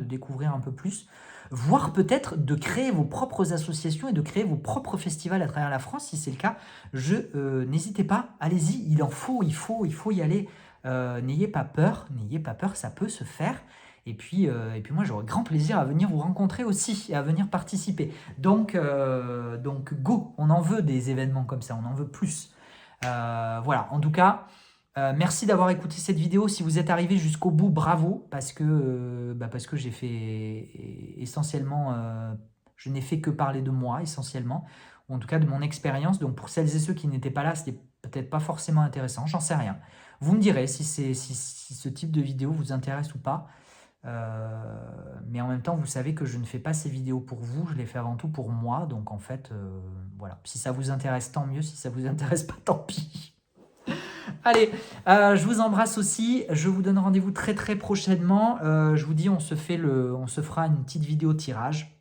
découvrir un peu plus. Voire peut-être de créer vos propres associations et de créer vos propres festivals à travers la France. Si c'est le cas, n'hésitez pas, allez-y, il faut y aller. N'ayez pas peur, ça peut se faire. Et puis moi, j'aurai grand plaisir à venir vous rencontrer aussi et à venir participer. Donc go, on en veut des événements comme ça, on en veut plus. Voilà, en tout cas, merci d'avoir écouté cette vidéo. Si vous êtes arrivé jusqu'au bout, bravo, parce que j'ai fait essentiellement, je n'ai fait que parler de moi essentiellement, ou en tout cas de mon expérience. Donc pour celles et ceux qui n'étaient pas là, c'était peut-être pas forcément intéressant, j'en sais rien. Vous me direz si ce type de vidéo vous intéresse ou pas. Mais en même temps, vous savez que je ne fais pas ces vidéos pour vous, je les fais avant tout pour moi. Donc en fait, voilà. Si ça vous intéresse, tant mieux. Si ça vous intéresse pas, tant pis. Allez, je vous embrasse aussi. Je vous donne rendez-vous très très prochainement. Je vous dis, on se fera une petite vidéo tirage.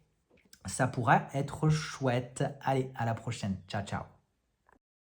Ça pourrait être chouette. Allez, à la prochaine. Ciao, ciao.